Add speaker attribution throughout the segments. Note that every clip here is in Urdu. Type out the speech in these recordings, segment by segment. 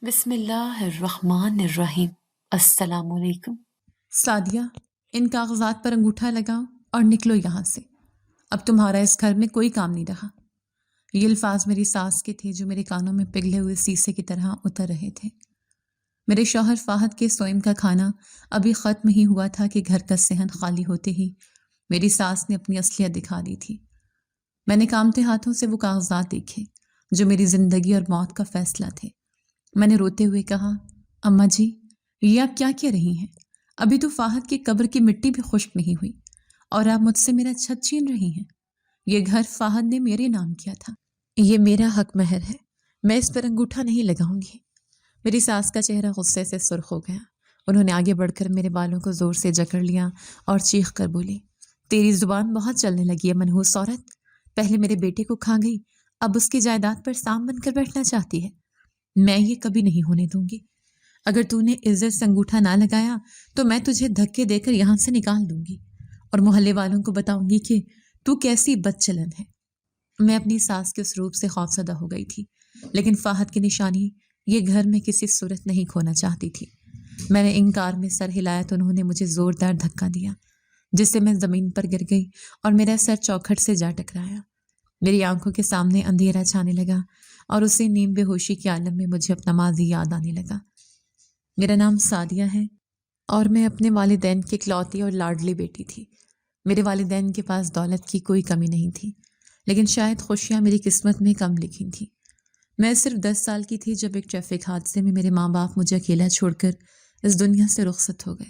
Speaker 1: بسم اللہ الرحمن الرحیم۔ السلام علیکم۔
Speaker 2: سعدیہ، ان کاغذات پر انگوٹھا لگاؤ اور نکلو یہاں سے۔ اب تمہارا اس گھر میں کوئی کام نہیں رہا۔ یہ الفاظ میری ساس کے تھے جو میرے کانوں میں پگھلے ہوئے سیسے کی طرح اتر رہے تھے۔ میرے شوہر فاہد کے سوئم کا کھانا ابھی ختم ہی ہوا تھا کہ گھر کا صحن خالی ہوتے ہی میری ساس نے اپنی اصلیت دکھا دی تھی۔ میں نے کامتے ہاتھوں سے وہ کاغذات دیکھے جو میری زندگی اور موت کا فیصلہ تھے۔ میں نے روتے ہوئے کہا، اماں جی، یہ آپ کیا کہہ رہی ہیں؟ ابھی تو فاہد کی قبر کی مٹی بھی خشک نہیں ہوئی اور آپ مجھ سے میرا چھت چھین رہی ہیں۔ یہ گھر فاہد نے میرے نام کیا تھا، یہ میرا حق مہر ہے، میں اس پر انگوٹھا نہیں لگاؤں گی۔ میری ساس کا چہرہ غصے سے سرخ ہو گیا۔ انہوں نے آگے بڑھ کر میرے بالوں کو زور سے جکڑ لیا اور چیخ کر بولی، تیری زبان بہت چلنے لگی ہے منحوس عورت۔ پہلے میرے بیٹے کو کھا گئی، اب اس کی جائیداد پر سام بن کر بیٹھنا چاہتی ہے۔ میں یہ کبھی نہیں ہونے دوں گی۔ اگر تو نے عزت سے انگوٹھا نہ لگایا تو میں تجھے دھکے دے کر یہاں سے نکال دوں گی اور محلے والوں کو بتاؤں گی کہ تو کیسی بد چلن ہے۔ میں اپنی ساس کے اس روپ سے خوفزدہ ہو گئی تھی، لیکن فاہد کی نشانی یہ گھر میں کسی صورت نہیں کھونا چاہتی تھی۔ میں نے انکار میں سر ہلایا تو انہوں نے مجھے زوردار دھکا دیا، جس سے میں زمین پر گر گئی اور میرا سر چوکھٹ سے جا ٹکرایا۔ میری آنکھوں کے سامنے اندھیرا چھانے لگا اور اسی نیم بے ہوشی کے عالم میں مجھے اپنا ماضی یاد آنے لگا۔ میرا نام سعدیہ ہے اور میں اپنے والدین کی اکلوتی اور لاڈلی بیٹی تھی۔ میرے والدین کے پاس دولت کی کوئی کمی نہیں تھی، لیکن شاید خوشیاں میری قسمت میں کم لکھی تھیں۔ میں صرف 10 سال کی تھی جب ایک ٹریفک حادثے میں میرے ماں باپ مجھے اکیلا چھوڑ کر اس دنیا سے رخصت ہو گئے۔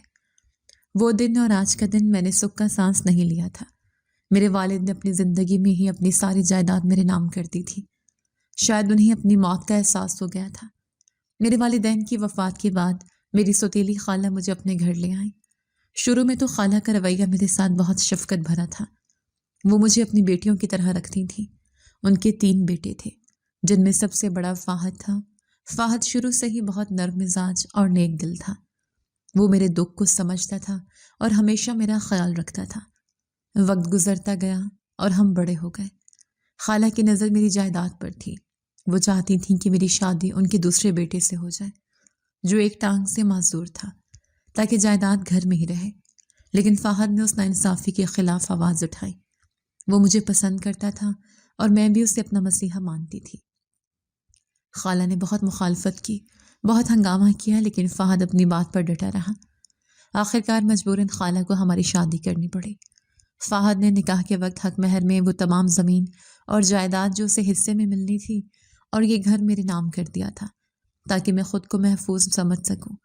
Speaker 2: وہ دن اور آج کا دن میں نے سکھ کا سانس نہیں لیا تھا۔ میرے والد نے اپنی زندگی میں ہی اپنی ساری جائیداد میرے نام کر دی تھی۔ شاید انہیں اپنی موت کا احساس ہو گیا تھا۔ میرے والدین کی وفات کے بعد میری سوتیلی خالہ مجھے اپنے گھر لے آئیں۔ شروع میں تو خالہ کا رویہ میرے ساتھ بہت شفقت بھرا تھا۔ وہ مجھے اپنی بیٹیوں کی طرح رکھتی تھیں۔ ان کے 3 بیٹے تھے، جن میں سب سے بڑا فاہد تھا۔ فاہد شروع سے ہی بہت نرم مزاج اور نیک دل تھا۔ وہ میرے دکھ کو سمجھتا تھا اور ہمیشہ میرا خیال رکھتا تھا۔ وقت گزرتا گیا اور ہم بڑے ہو گئے۔ خالہ کی نظر میری جائیداد پر تھی۔ وہ چاہتی تھیں کہ میری شادی ان کے دوسرے بیٹے سے ہو جائے، جو ایک ٹانگ سے معذور تھا، تاکہ جائیداد گھر میں ہی رہے۔ لیکن فاہد نے اس ناانصافی کے خلاف آواز اٹھائی۔ وہ مجھے پسند کرتا تھا اور میں بھی اسے اپنا مسیحا مانتی تھی۔ خالہ نے بہت مخالفت کی، بہت ہنگامہ کیا، لیکن فاہد اپنی بات پر ڈٹا رہا۔ آخرکار مجبوراً خالہ کو ہماری شادی کرنی پڑی۔ فاہد نے نکاح کے وقت حق مہر میں وہ تمام زمین اور جائیداد جو اسے حصے میں ملنی تھی اور یہ گھر میرے نام کر دیا تھا، تاکہ میں خود کو محفوظ سمجھ سکوں۔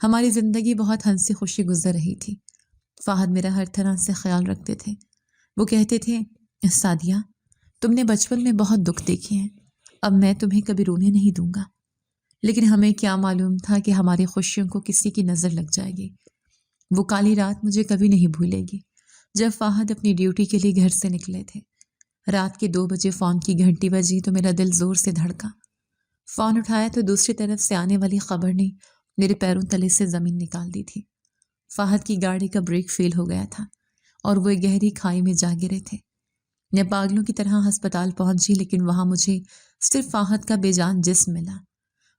Speaker 2: ہماری زندگی بہت ہنسی خوشی گزر رہی تھی۔ فاہد میرا ہر طرح سے خیال رکھتے تھے۔ وہ کہتے تھے، سعدیہ، تم نے بچپن میں بہت دکھ دیکھے ہیں، اب میں تمہیں کبھی رونے نہیں دوں گا۔ لیکن ہمیں کیا معلوم تھا کہ ہماری خوشیوں کو کسی کی نظر لگ جائے گی۔ وہ کالی رات مجھے کبھی نہیں بھولے گی، جب فاہد اپنی ڈیوٹی کے لیے گھر سے نکلے تھے۔ رات کے 2 بجے فون کی گھنٹی بجی تو میرا دل زور سے دھڑکا۔ فون اٹھایا تو دوسری طرف سے آنے والی خبر نے میرے پیروں تلے سے زمین نکال دی تھی۔ فاہد کی گاڑی کا بریک فیل ہو گیا تھا اور وہ ایک گہری کھائی میں جا گرے تھے۔ میں پاگلوں کی طرح ہسپتال پہنچی، لیکن وہاں مجھے صرف فاہد کا بے جان جسم ملا۔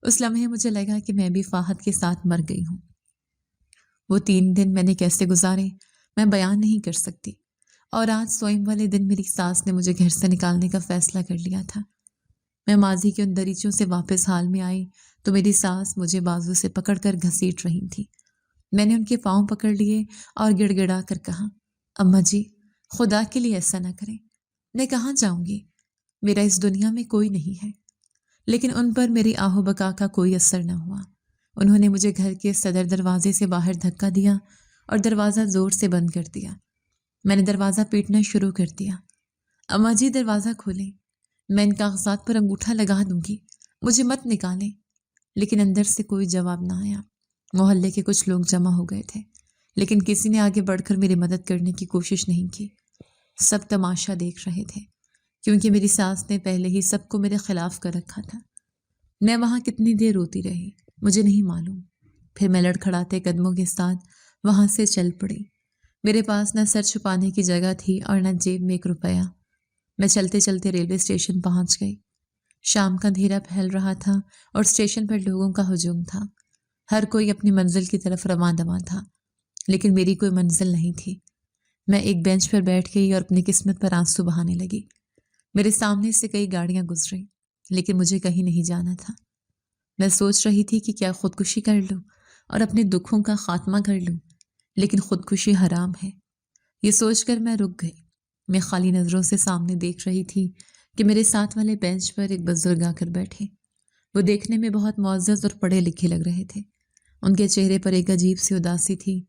Speaker 2: اس لمحے مجھے لگا کہ میں بھی فاہد کے ساتھ مر گئی ہوں۔ وہ 3 دن میں نے کیسے گزارے میں بیان نہیں کر سکتی، اور آج سوئم والے دن میری ساس نے مجھے گھر سے نکالنے کا فیصلہ کر لیا تھا۔ میں ماضی کے ان دریچوں سے واپس حال میں آئی تو میری ساس مجھے بازو سے پکڑ کر گھسیٹ رہی تھی۔ میں نے ان کے پاؤں پکڑ لیے اور گڑ گڑا کر کہا، اماں جی، خدا کے لیے ایسا نہ کریں، میں کہاں جاؤں گی؟ میرا اس دنیا میں کوئی نہیں ہے۔ لیکن ان پر میری آہو بکا کا کوئی اثر نہ ہوا۔ انہوں نے مجھے گھر کے صدر دروازے سے باہر دھکا دیا اور دروازہ زور سے بند کر دیا۔ میں نے دروازہ پیٹنا شروع کر دیا۔ اماں جی، دروازہ کھولیں، میں ان کاغذات پر انگوٹھا لگا دوں گی، مجھے مت نکالیں۔ لیکن اندر سے کوئی جواب نہ آیا۔ محلے کے کچھ لوگ جمع ہو گئے تھے، لیکن کسی نے آگے بڑھ کر میری مدد کرنے کی کوشش نہیں کی۔ سب تماشا دیکھ رہے تھے، کیونکہ میری ساس نے پہلے ہی سب کو میرے خلاف کر رکھا تھا۔ میں وہاں کتنی دیر روتی رہی مجھے نہیں معلوم۔ پھر میں لڑکھڑاتے قدموں کے ساتھ وہاں سے چل پڑی۔ میرے پاس نہ سر چھپانے کی جگہ تھی اور نہ جیب میں 1 روپیہ۔ میں چلتے چلتے ریلوے اسٹیشن پہنچ گئی۔ شام کا اندھیرا پھیل رہا تھا اور اسٹیشن پر لوگوں کا ہجوم تھا۔ ہر کوئی اپنی منزل کی طرف رواں دواں تھا، لیکن میری کوئی منزل نہیں تھی۔ میں ایک بینچ پر بیٹھ گئی اور اپنی قسمت پر آنسو بہانے لگی۔ میرے سامنے سے کئی گاڑیاں گزریں، لیکن مجھے کہیں نہیں جانا تھا۔ میں سوچ رہی تھی کہ کیا خودکشی کر لوں اور اپنے دکھوں کا خاتمہ کر لوں، لیکن خودکشی حرام ہے۔ یہ سوچ کر میں رک گئی۔ میں خالی نظروں سے سامنے دیکھ رہی تھی کہ میرے ساتھ والے بینچ پر ایک بزرگ آ کر بیٹھے۔ وہ دیکھنے میں بہت معزز اور پڑھے لکھے لگ رہے تھے۔ ان کے چہرے پر ایک عجیب سی اداسی تھی۔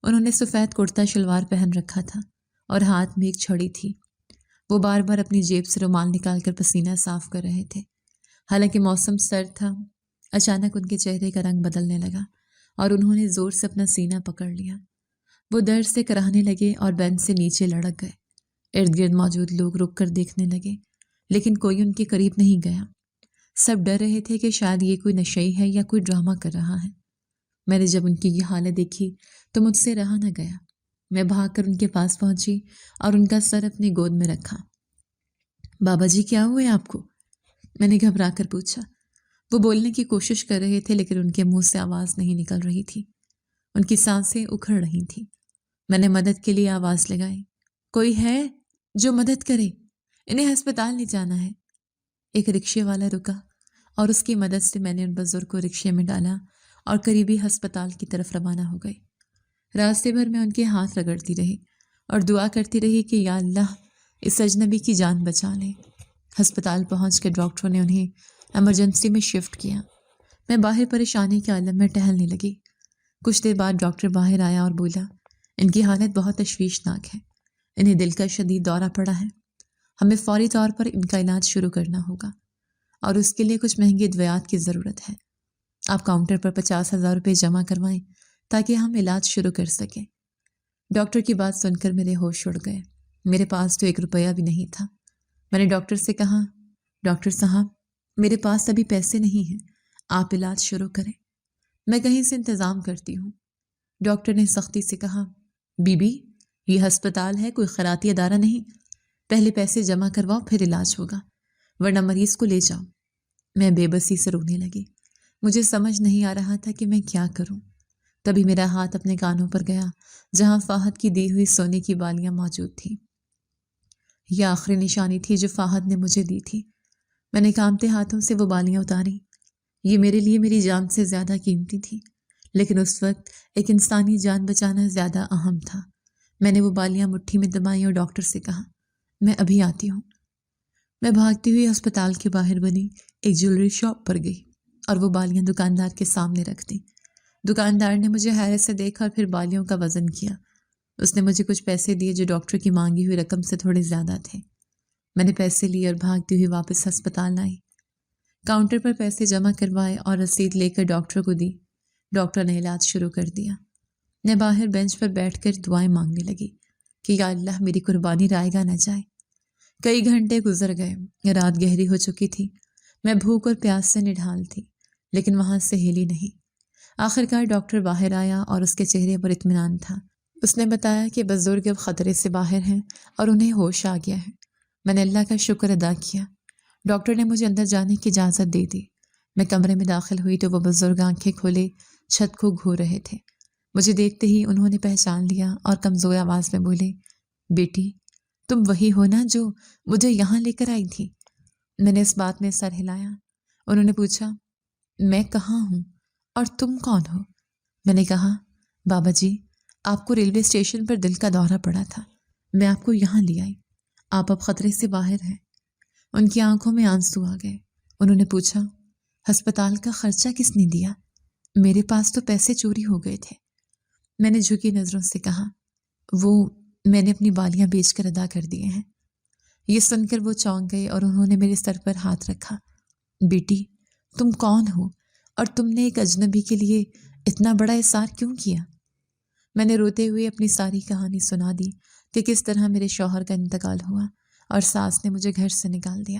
Speaker 2: انہوں نے سفید کرتا شلوار پہن رکھا تھا اور ہاتھ میں ایک چھڑی تھی۔ وہ بار بار اپنی جیب سے رومال نکال کر پسینہ صاف کر رہے تھے۔ حالانکہ موسم سرد تھا، اچانک ان کے چہرے کا رنگ بدلنے لگا اور انہوں نے زور سے اپنا سینہ پکڑ لیا۔ وہ درد سے کراہنے لگے اور بینچ سے نیچے لڑک گئے۔ ارد گرد موجود لوگ رک کر دیکھنے لگے، لیکن کوئی ان کے قریب نہیں گیا۔ سب ڈر رہے تھے کہ شاید یہ کوئی نشئی ہے یا کوئی ڈرامہ کر رہا ہے۔ میں نے جب ان کی یہ حالت دیکھی تو مجھ سے رہا نہ گیا۔ میں بھاگ کر ان کے پاس پہنچی اور ان کا سر اپنی گود میں رکھا۔ بابا جی کیا ہوئے آپ کو؟ میں نے گھبرا کر پوچھا۔ وہ بولنے کی کوشش کر رہے تھے، لیکن ان کے منہ سے آواز نہیں نکل رہی تھی۔ ان کی سانسیں اکھڑ رہی تھیں۔ میں نے مدد کے لیے آواز لگائی، کوئی ہے جو مدد کرے؟ انہیں ہسپتال لے جانا ہے۔ ایک رکشے والا رکا اور اس کی مدد سے میں نے ان بزرگ کو رکشے میں ڈالا اور قریبی ہسپتال کی طرف روانہ ہو گئی۔ راستے بھر میں ان کے ہاتھ رگڑتی رہی اور دعا کرتی رہی کہ یا اللہ اس اجنبی کی جان بچا لے۔ ہسپتال پہنچ کے ڈاکٹروں نے انہیں ایمرجنسی میں شفٹ کیا۔ میں باہر پریشانی کے عالم میں ٹہلنے لگی۔ کچھ دیر بعد ڈاکٹر باہر آیا اور بولا، ان کی حالت بہت تشویشناک ہے، انہیں دل کا شدید دورہ پڑا ہے، ہمیں فوری طور پر ان کا علاج شروع کرنا ہوگا اور اس کے لیے کچھ مہنگی ادویات کی ضرورت ہے۔ آپ کاؤنٹر پر 50,000 روپے جمع کروائیں تاکہ ہم علاج شروع کر سکیں۔ ڈاکٹر کی بات سن کر میرے ہوش اڑ گئے۔ میرے پاس تو 1 روپیہ بھی نہیں تھا۔ میں نے ڈاکٹر سے کہا، ڈاکٹر صاحب میرے پاس ابھی پیسے نہیں ہیں، آپ علاج شروع کریں، میں کہیں سے انتظام کرتی ہوں۔ ڈاکٹر نے سختی سے کہا، بی بی یہ ہسپتال ہے، کوئی خیراتی ادارہ نہیں، پہلے پیسے جمع کرواؤ پھر علاج ہوگا، ورنہ مریض کو لے جاؤ۔ میں بے بسی سے رونے لگی۔ مجھے سمجھ نہیں آ رہا تھا کہ میں کیا کروں۔ تبھی میرا ہاتھ اپنے کانوں پر گیا جہاں فہد کی دی ہوئی سونے کی بالیاں موجود تھیں۔ یہ آخری نشانی تھی جو فہد نے مجھے دی تھی۔ میں نے کانپتے ہاتھوں سے وہ بالیاں اتاری۔ یہ میرے لیے میری جان سے زیادہ قیمتی تھی، لیکن اس وقت ایک انسانی جان بچانا زیادہ اہم تھا۔ میں نے وہ بالیاں مٹھی میں دبائیں اور ڈاکٹر سے کہا، میں ابھی آتی ہوں۔ میں بھاگتی ہوئی ہسپتال کے باہر بنی ایک جیولری شاپ پر گئی اور وہ بالیاں دکاندار کے سامنے رکھ دیں۔ دکاندار نے مجھے حیرت سے دیکھا اور پھر بالیوں کا وزن کیا۔ اس نے مجھے کچھ پیسے دیے جو ڈاکٹر کی مانگی ہوئی رقم سے تھوڑے زیادہ تھے۔ میں نے پیسے لیے اور بھاگتی ہوئی واپس ہسپتال آئی۔ کاؤنٹر پر پیسے جمع کروائے اور رسید لے کر ڈاکٹر کو دی۔ ڈاکٹر نے علاج شروع کر دیا۔ میں باہر بینچ پر بیٹھ کر دعائیں مانگنے لگی کہ یا اللہ میری قربانی رائیگاں نہ جائے۔ کئی گھنٹے گزر گئے، رات گہری ہو چکی تھی۔ میں بھوک اور پیاس سے نڈھال تھی، لیکن وہاں سے ہلی نہیں۔ آخرکار ڈاکٹر باہر آیا اور اس کے چہرے پر اطمینان تھا۔ اس نے بتایا کہ بزرگ اب خطرے سے باہر ہیں اور انہیں ہوش آ گیا ہے۔ میں نے اللہ کا شکر ادا کیا۔ ڈاکٹر نے مجھے اندر جانے کی اجازت دے دی۔ میں کمرے میں داخل ہوئی تو وہ بزرگ آنکھیں کھولے چھت کو گھور رہے تھے۔ مجھے دیکھتے ہی انہوں نے پہچان لیا اور کمزور آواز میں بولے، بیٹی تم وہی ہو نا جو مجھے یہاں لے کر آئی تھی؟ میں نے اس بات میں سر ہلایا۔ انہوں نے پوچھا، میں کہاں ہوں اور تم کون ہو؟ میں نے کہا، بابا جی آپ کو ریلوے اسٹیشن پر دل کا دورہ پڑا تھا، میں آپ کو یہاں لے آئی، آپ اب خطرے سے باہر ہیں۔ ان کی آنکھوں میں آنسو آ گئے۔ انہوں نے پوچھا، ہسپتال کا خرچہ کس نے دیا؟ میرے پاس تو پیسے چوری ہو گئے تھے۔ میں نے جھکی نظروں سے کہا، وہ میں نے اپنی بالیاں بیچ کر ادا کر دیے ہیں۔ یہ سن کر وہ چونک گئے اور انہوں نے میرے سر پر ہاتھ رکھا۔ بیٹی تم کون ہو اور تم نے ایک اجنبی کے لیے اتنا بڑا احسان کیوں کیا؟ میں نے روتے ہوئے اپنی ساری کہانی سنا دی کہ کس طرح میرے شوہر کا انتقال ہوا اور ساس نے مجھے گھر سے نکال دیا۔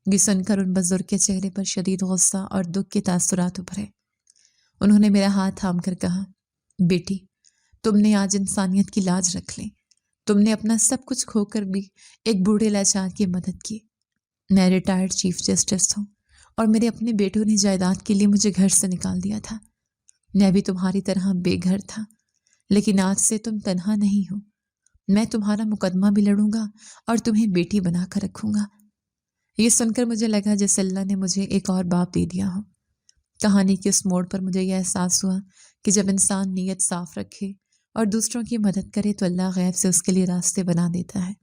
Speaker 2: یہ سن کر ان بزرگ کے چہرے پر شدید غصہ اور دکھ کے تاثرات ابھرے۔ انہوں نے میرا ہاتھ تھام کر کہا، بیٹی تم نے آج انسانیت کی لاج رکھ لی، تم نے اپنا سب کچھ کھو کر بھی ایک بوڑھے لاچار کی مدد کی۔ میں ریٹائرڈ چیف جسٹس ہوں اور میرے اپنے بیٹوں نے جائیداد کے لیے مجھے گھر سے نکال دیا تھا۔ میں بھی تمہاری طرح بے گھر تھا، لیکن آج سے تم تنہا نہیں ہو۔ میں تمہارا مقدمہ بھی لڑوں گا اور تمہیں بیٹی بنا کر رکھوں گا۔ یہ سن کر مجھے لگا جیسے اللہ نے مجھے ایک اور باپ دے دیا ہو۔ کہانی کے اس موڑ پر مجھے یہ احساس ہوا کہ جب انسان نیت صاف رکھے اور دوسروں کی مدد کرے تو اللہ غیب سے اس کے لیے راستے بنا دیتا ہے۔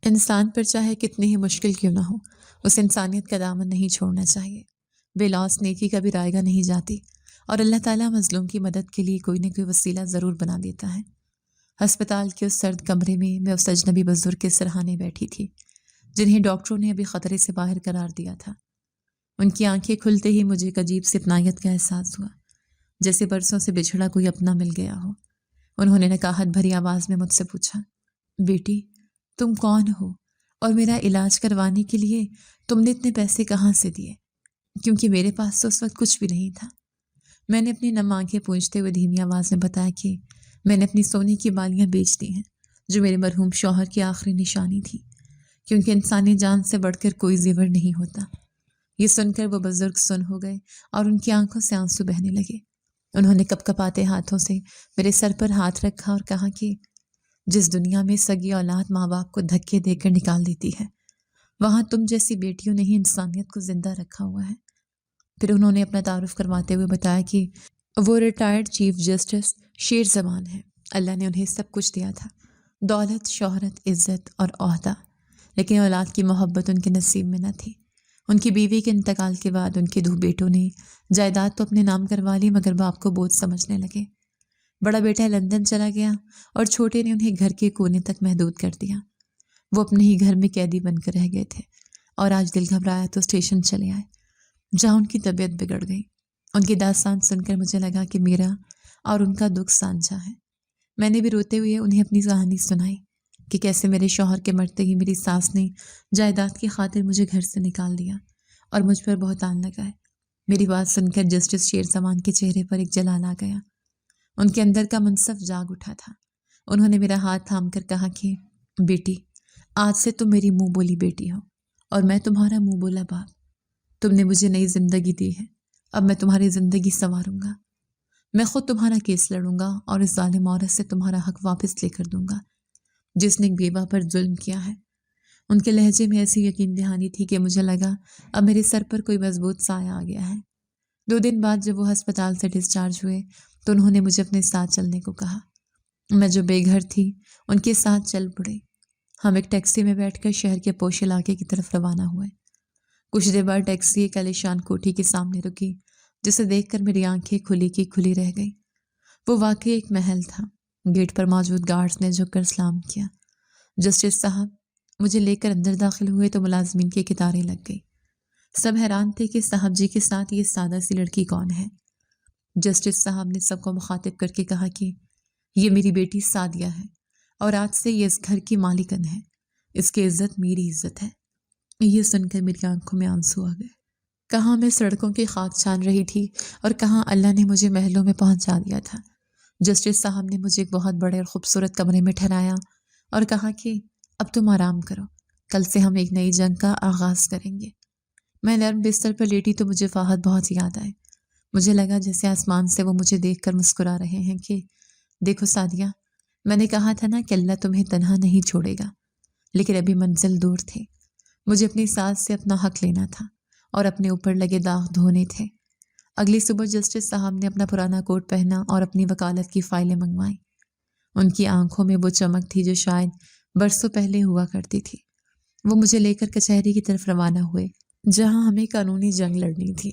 Speaker 2: انسان پر چاہے کتنی ہی مشکل کیوں نہ ہو، اس انسانیت کا دامن نہیں چھوڑنا چاہیے۔ بے لوث نیکی کبھی رائیگاں نہیں جاتی اور اللہ تعالیٰ مظلوم کی مدد کے لیے کوئی نہ کوئی وسیلہ ضرور بنا دیتا ہے۔ ہسپتال کے اس سرد کمرے میں اس اجنبی بزرگ کے سرہانے بیٹھی تھی جنہیں ڈاکٹروں نے ابھی خطرے سے باہر قرار دیا تھا۔ ان کی آنکھیں کھلتے ہی مجھے ایک عجیب سی اپنائیت کا احساس ہوا، جیسے برسوں سے بچھڑا کوئی اپنا مل گیا ہو۔ انہوں نے نکاہت بھری آواز میں مجھ سے پوچھا، بیٹی تم کون ہو اور میرا علاج کروانے کے لیے تم نے اتنے پیسے کہاں سے دیے؟ کیونکہ میرے پاس تو اس وقت کچھ بھی نہیں تھا۔ میں نے اپنی نم آنکھیں پونچھتے ہوئے دھیمی آواز میں بتایا کہ میں نے اپنی سونے کی بالیاں بیچ دی ہیں جو میرے مرحوم شوہر کی آخری نشانی تھی، کیونکہ انسانی جان سے بڑھ کر کوئی زیور نہیں ہوتا۔ یہ سن کر وہ بزرگ سن ہو گئے اور ان کی آنکھوں سے آنسو بہنے لگے۔ انہوں نے کپ کپاتے ہاتھوں سے میرے سر پر ہاتھ رکھا اور کہا کہ جس دنیا میں سگی اولاد ماں باپ کو دھکے دے کر نکال دیتی ہے، وہاں تم جیسی بیٹیوں نے ہی انسانیت کو زندہ رکھا ہوا ہے۔ پھر انہوں نے اپنا تعارف کرواتے ہوئے بتایا کہ وہ ریٹائرڈ چیف جسٹس شیر زمان ہیں۔ اللہ نے انہیں سب کچھ دیا تھا، دولت، شہرت، عزت اور عہدہ، لیکن اولاد کی محبت ان کے نصیب میں نہ تھی۔ ان کی بیوی کے انتقال کے بعد ان کے دو بیٹوں نے جائیداد تو اپنے نام کروا لی، مگر باپ کو بوجھ سمجھنے لگے۔ بڑا بیٹا لندن چلا گیا اور چھوٹے نے انہیں گھر کے کونے تک محدود کر دیا۔ وہ اپنے ہی گھر میں قیدی بن کر رہ گئے تھے اور آج دل گھبرایا تو اسٹیشن چلے آئے، جہاں ان کی طبیعت بگڑ گئی۔ ان کی داستان سن کر مجھے لگا کہ میرا اور ان کا دکھ سانجھا ہے۔ میں نے بھی روتے ہوئے انہیں اپنی کہانی سنائی کہ کیسے میرے شوہر کے مرتے ہی میری ساس نے جائیداد کی خاطر مجھے گھر سے نکال دیا اور مجھ پر بہتان لگائے۔ میری بات سن کر جسٹس شیر زمان کے چہرے پر ایک جلال آ گیا۔ ان کے اندر کا منصف جاگ اٹھا تھا۔ انہوں نے میرا ہاتھ تھام کر کہا کہ بیٹی آج سے تم میری منہ بولی بیٹی ہو اور میں تمہارا منہ بولا باپ۔ تم نے مجھے نئی زندگی دی ہے، اب میں تمہاری زندگی سنواروں گا۔ میں خود تمہارا کیس لڑوں گا اور اس ظالم عورت سے تمہارا حق واپس لے کر دوں گا جس نے ایک بیوہ پر ظلم کیا ہے۔ ان کے لہجے میں ایسی یقین دہانی تھی کہ مجھے لگا اب میرے سر پر کوئی مضبوط سایہ آ گیا ہے۔ 2 دن بعد جب وہ ہسپتال سے ڈسچارج ہوئے تو انہوں نے مجھے اپنے ساتھ چلنے کو کہا۔ میں جو بے گھر تھی ان کے ساتھ چل پڑے۔ ہم ایک ٹیکسی میں بیٹھ کر شہر کے پوش علاقے کی طرف روانہ ہوئے۔ کچھ دیر بعد ٹیکسی ایک عالیشان کوٹھی کے سامنے رکی جسے دیکھ کر میری آنکھیں کھلی کی کھلی رہ گئی۔ وہ واقعی ایک محل تھا۔ گیٹ پر موجود گارڈز نے جھک کر سلام کیا۔ جسٹس صاحب مجھے لے کر اندر داخل ہوئے تو ملازمین کی قطاریں لگ گئی۔ سب حیران تھے کہ صاحب جی کے ساتھ یہ سادہ سی لڑکی کون ہے۔ جسٹس صاحب نے سب کو مخاطب کر کے کہا کہ یہ میری بیٹی سعدیہ ہے اور آج سے یہ اس گھر کی مالکن ہے۔ اس کی عزت میری عزت ہے۔ یہ سن کر میری آنکھوں میں آنسو آ گئے۔ کہاں میں سڑکوں کی خاک چھان رہی تھی اور کہاں اللہ نے مجھے محلوں میں پہنچا دیا تھا۔ جسٹس صاحب نے مجھے ایک بہت بڑے اور خوبصورت کمرے میں ٹھہرایا اور کہا کہ اب تم آرام کرو، کل سے ہم ایک نئی جنگ کا آغاز کریں گے۔ میں نرم بستر پر لیٹی تو مجھے فہد بہت یاد آئے۔ مجھے لگا جیسے آسمان سے وہ مجھے دیکھ کر مسکرا رہے ہیں کہ دیکھو سعدیہ، میں نے کہا تھا نا کہ اللہ تمہیں تنہا نہیں چھوڑے گا، لیکن ابھی منزل دور تھی۔ مجھے اپنی ساس سے اپنا حق لینا تھا اور اپنے اوپر لگے داغ دھونے تھے۔ اگلی صبح جسٹس صاحب نے اپنا پرانا کوٹ پہنا اور اپنی وکالت کی فائلیں منگوائیں۔ ان کی آنکھوں میں وہ چمک تھی جو شاید برسوں پہلے ہوا کرتی تھی۔ وہ مجھے لے کر کچہری کی طرف روانہ ہوئے جہاں ہمیں قانونی جنگ لڑنی تھی۔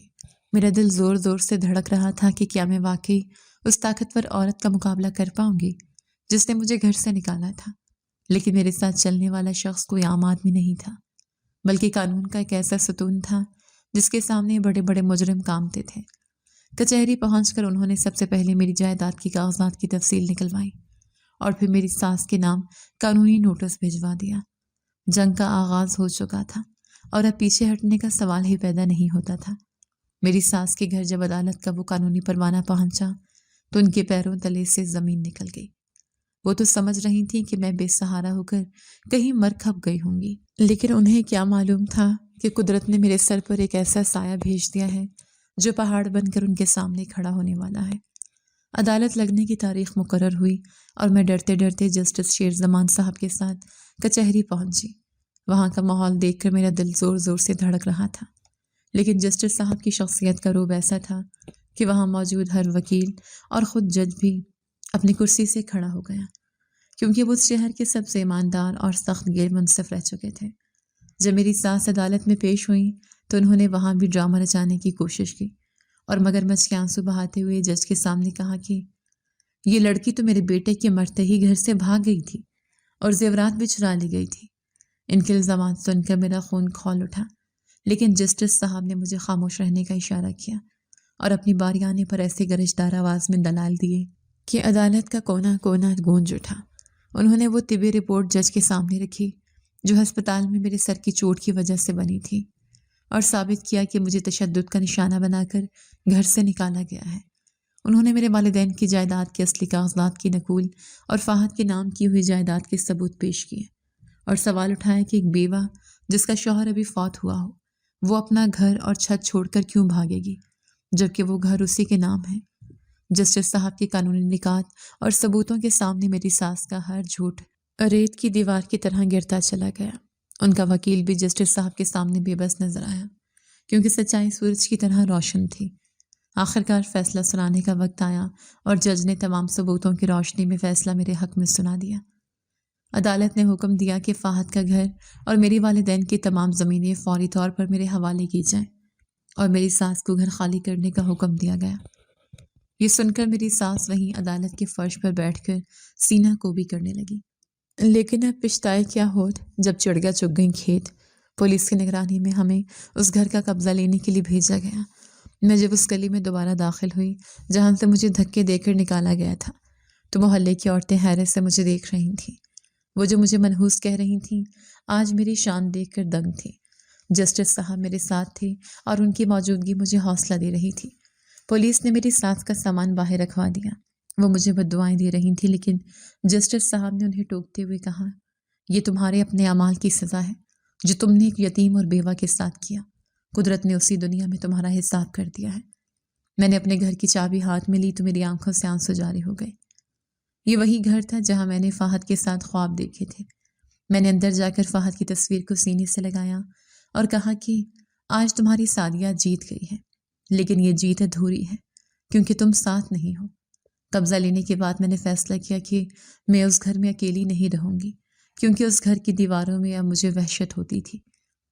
Speaker 2: میرا دل زور زور سے دھڑک رہا تھا کہ کیا میں واقعی اس طاقتور عورت کا مقابلہ کر پاؤں گی جس نے مجھے گھر سے نکالا تھا۔ لیکن میرے ساتھ چلنے والا شخص کوئی عام آدمی نہیں تھا، بلکہ قانون کا ایک ایسا ستون تھا جس کے سامنے بڑے بڑے مجرم کامتے تھے۔ کچہری پہنچ کر انہوں نے سب سے پہلے میری جائیداد کی کاغذات کی تفصیل نکلوائی اور پھر میری ساس کے نام قانونی نوٹس بھجوا دیا۔ جنگ کا آغاز ہو چکا تھا اور اب پیچھے ہٹنے کا سوال ہی پیدا نہیں ہوتا تھا۔ میری ساس کے گھر جب عدالت کا وہ قانونی پروانہ پہنچا تو ان کے پیروں تلے سے زمین نکل گئی۔ وہ تو سمجھ رہی تھیں کہ میں بے سہارا ہو کر کہیں مر کھپ گئی ہوں گی، لیکن انہیں کیا معلوم تھا کہ قدرت نے میرے سر پر ایک ایسا سایہ بھیج دیا ہے جو پہاڑ بن کر ان کے سامنے کھڑا ہونے والا ہے۔ عدالت لگنے کی تاریخ مقرر ہوئی اور میں ڈرتے ڈرتے جسٹس شیر زمان صاحب کے ساتھ کچہری پہنچی۔ وہاں کا ماحول دیکھ کر میرا دل زور زور سے دھڑک رہا تھا، لیکن جسٹس صاحب کی شخصیت کا روب ایسا تھا کہ وہاں موجود ہر وکیل اور خود جج بھی اپنی کرسی سے کھڑا ہو گیا، کیونکہ وہ اس شہر کے سب سے ایماندار اور سخت غیر منصف رہ چکے تھے۔ جب میری ساس عدالت میں پیش ہوئیں تو انہوں نے وہاں بھی ڈرامہ رچانے کی کوشش کی اور مگرمچھ کے آنسو بہاتے ہوئے جج کے سامنے کہا کہ یہ لڑکی تو میرے بیٹے کے مرتے ہی گھر سے بھاگ گئی تھی اور زیورات بھی چرا لی گئی تھی۔ ان کے الزامات سن کر میرا خون کھول اٹھا، لیکن جسٹس صاحب نے مجھے خاموش رہنے کا اشارہ کیا اور اپنی باری آنے پر ایسے گرجدار آواز میں دلال دیے کہ عدالت کا کونا کونا گونج اٹھا۔ انہوں نے وہ طبی رپورٹ جج کے سامنے رکھی جو ہسپتال میں میرے سر کی چوٹ کی وجہ سے بنی تھی، اور ثابت کیا کہ مجھے تشدد کا نشانہ بنا کر گھر سے نکالا گیا ہے۔ انہوں نے میرے والدین کی جائیداد کے اصلی کاغذات کی نقول اور فہد کے نام کی ہوئی جائیداد کے ثبوت پیش کیے اور سوال اٹھایا کہ ایک بیوہ جس کا شوہر ابھی فوت ہوا ہو وہ اپنا گھر اور چھت چھوڑ کر کیوں بھاگے گی جبکہ وہ گھر اسی کے نام ہے۔ جسٹس صاحب کی قانونی نکات اور ثبوتوں کے سامنے میری ساس کا ہر جھوٹ ریت کی دیوار کی طرح گرتا چلا گیا۔ ان کا وکیل بھی جسٹس صاحب کے سامنے بے بس نظر آیا، کیونکہ سچائی سورج کی طرح روشن تھی۔ آخرکار فیصلہ سنانے کا وقت آیا اور جج نے تمام ثبوتوں کی روشنی میں فیصلہ میرے حق میں سنا دیا۔ عدالت نے حکم دیا کہ فہد کا گھر اور میری والدین کی تمام زمینیں فوری طور پر میرے حوالے کی جائیں اور میری ساس کو گھر خالی کرنے کا حکم دیا گیا۔ یہ سن کر میری ساس وہیں عدالت کے فرش پر بیٹھ کر سینہ کوبی کرنے لگی۔ لیکن اب پچھتائے کیا ہوت جب چڑیا چگ گئیں کھیت۔ پولیس کی نگرانی میں ہمیں اس گھر کا قبضہ لینے کے لیے بھیجا گیا۔ میں جب اس گلی میں دوبارہ داخل ہوئی جہاں سے مجھے دھکے دے کر نکالا گیا تھا تو محلے کی عورتیں حیرت سے مجھے دیکھ رہی تھیں۔ وہ جو مجھے منحوس کہہ رہی تھیں آج میری شان دیکھ کر دنگ تھی۔ جسٹس صاحب میرے ساتھ تھے اور ان کی موجودگی مجھے حوصلہ دے رہی تھی۔ پولیس نے میری ساس کا سامان باہر رکھوا دیا۔ وہ مجھے بددعائیں دے رہی تھیں، لیکن جسٹس صاحب نے انہیں ٹوکتے ہوئے کہا، یہ تمہارے اپنے اعمال کی سزا ہے جو تم نے ایک یتیم اور بیوہ کے ساتھ کیا۔ قدرت نے اسی دنیا میں تمہارا حساب کر دیا ہے۔ میں نے اپنے گھر کی چابی ہاتھ میں لی تو میری آنکھوں سے آنسو جاری ہو گئے۔ یہ وہی گھر تھا جہاں میں نے فہد کے ساتھ خواب دیکھے تھے۔ میں نے اندر جا کر فہد کی تصویر کو سینے سے لگایا اور کہا کہ آج تمہاری سعدیہ جیت گئی ہے، لیکن یہ جیت ادھوری ہے کیونکہ تم ساتھ نہیں ہو۔ قبضہ لینے کے بعد میں نے فیصلہ کیا کہ میں اس گھر میں اکیلی نہیں رہوں گی، کیونکہ اس گھر کی دیواروں میں اب مجھے وحشت ہوتی تھی۔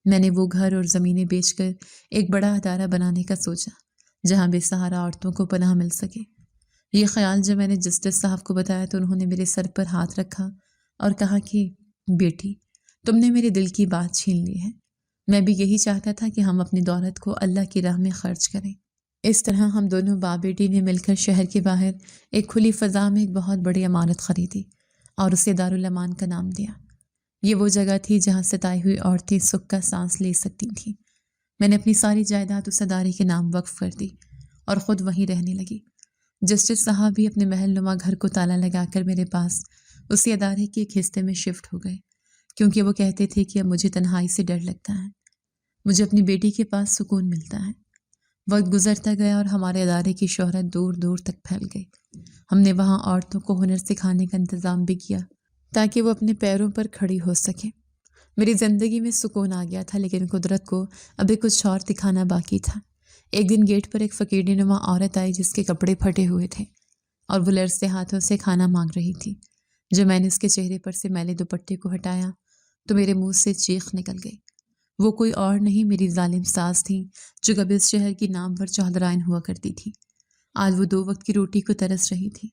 Speaker 2: میں نے وہ گھر اور زمینیں بیچ کر ایک بڑا ادارہ بنانے کا سوچا جہاں بے سہارا عورتوں کو پناہ مل سکے۔ یہ خیال جب میں نے جسٹس صاحب کو بتایا تو انہوں نے میرے سر پر ہاتھ رکھا اور کہا کہ بیٹی، تم نے میرے دل کی بات چھین لی ہے۔ میں بھی یہی چاہتا تھا کہ ہم اپنی دولت کو اللہ کی راہ میں خرچ کریں۔ اس طرح ہم دونوں باپ بیٹی نے مل کر شہر کے باہر ایک کھلی فضا میں ایک بہت بڑی عمارت خریدی اور اسے دارالامان کا نام دیا۔ یہ وہ جگہ تھی جہاں ستائی ہوئی عورتیں سکھ کا سانس لے سکتی تھیں۔ میں نے اپنی ساری جائیداد اس ادارے کے نام وقف کر دی اور خود وہیں رہنے لگی۔ جسٹس صاحب بھی اپنے محل نما گھر کو تالا لگا کر میرے پاس اسی ادارے کے ایک حصے میں شفٹ ہو گئے، کیونکہ وہ کہتے تھے کہ اب مجھے تنہائی سے ڈر لگتا ہے، مجھے اپنی بیٹی کے پاس سکون ملتا ہے۔ وقت گزرتا گیا اور ہمارے ادارے کی شہرت دور دور تک پھیل گئی۔ ہم نے وہاں عورتوں کو ہنر سکھانے کا انتظام بھی کیا تاکہ وہ اپنے پیروں پر کھڑی ہو سکیں۔ میری زندگی میں سکون آ گیا تھا، لیکن قدرت کو ابھی کچھ اور دکھانا باقی تھا۔ ایک دن گیٹ پر ایک فقیری نما عورت آئی جس کے کپڑے پھٹے ہوئے تھے اور وہ لرزتے ہاتھوں سے کھانا مانگ رہی تھی۔ جب میں نے اس کے چہرے پر سے میلے دوپٹے کو ہٹایا تو میرے منہ سے چیخ نکل گئی۔ وہ کوئی اور نہیں، میری ظالم ساس تھی جو کبھی اس شہر کی نامور چودرائن ہوا کرتی تھی۔ آج وہ 2 وقت کی روٹی کو ترس رہی تھی۔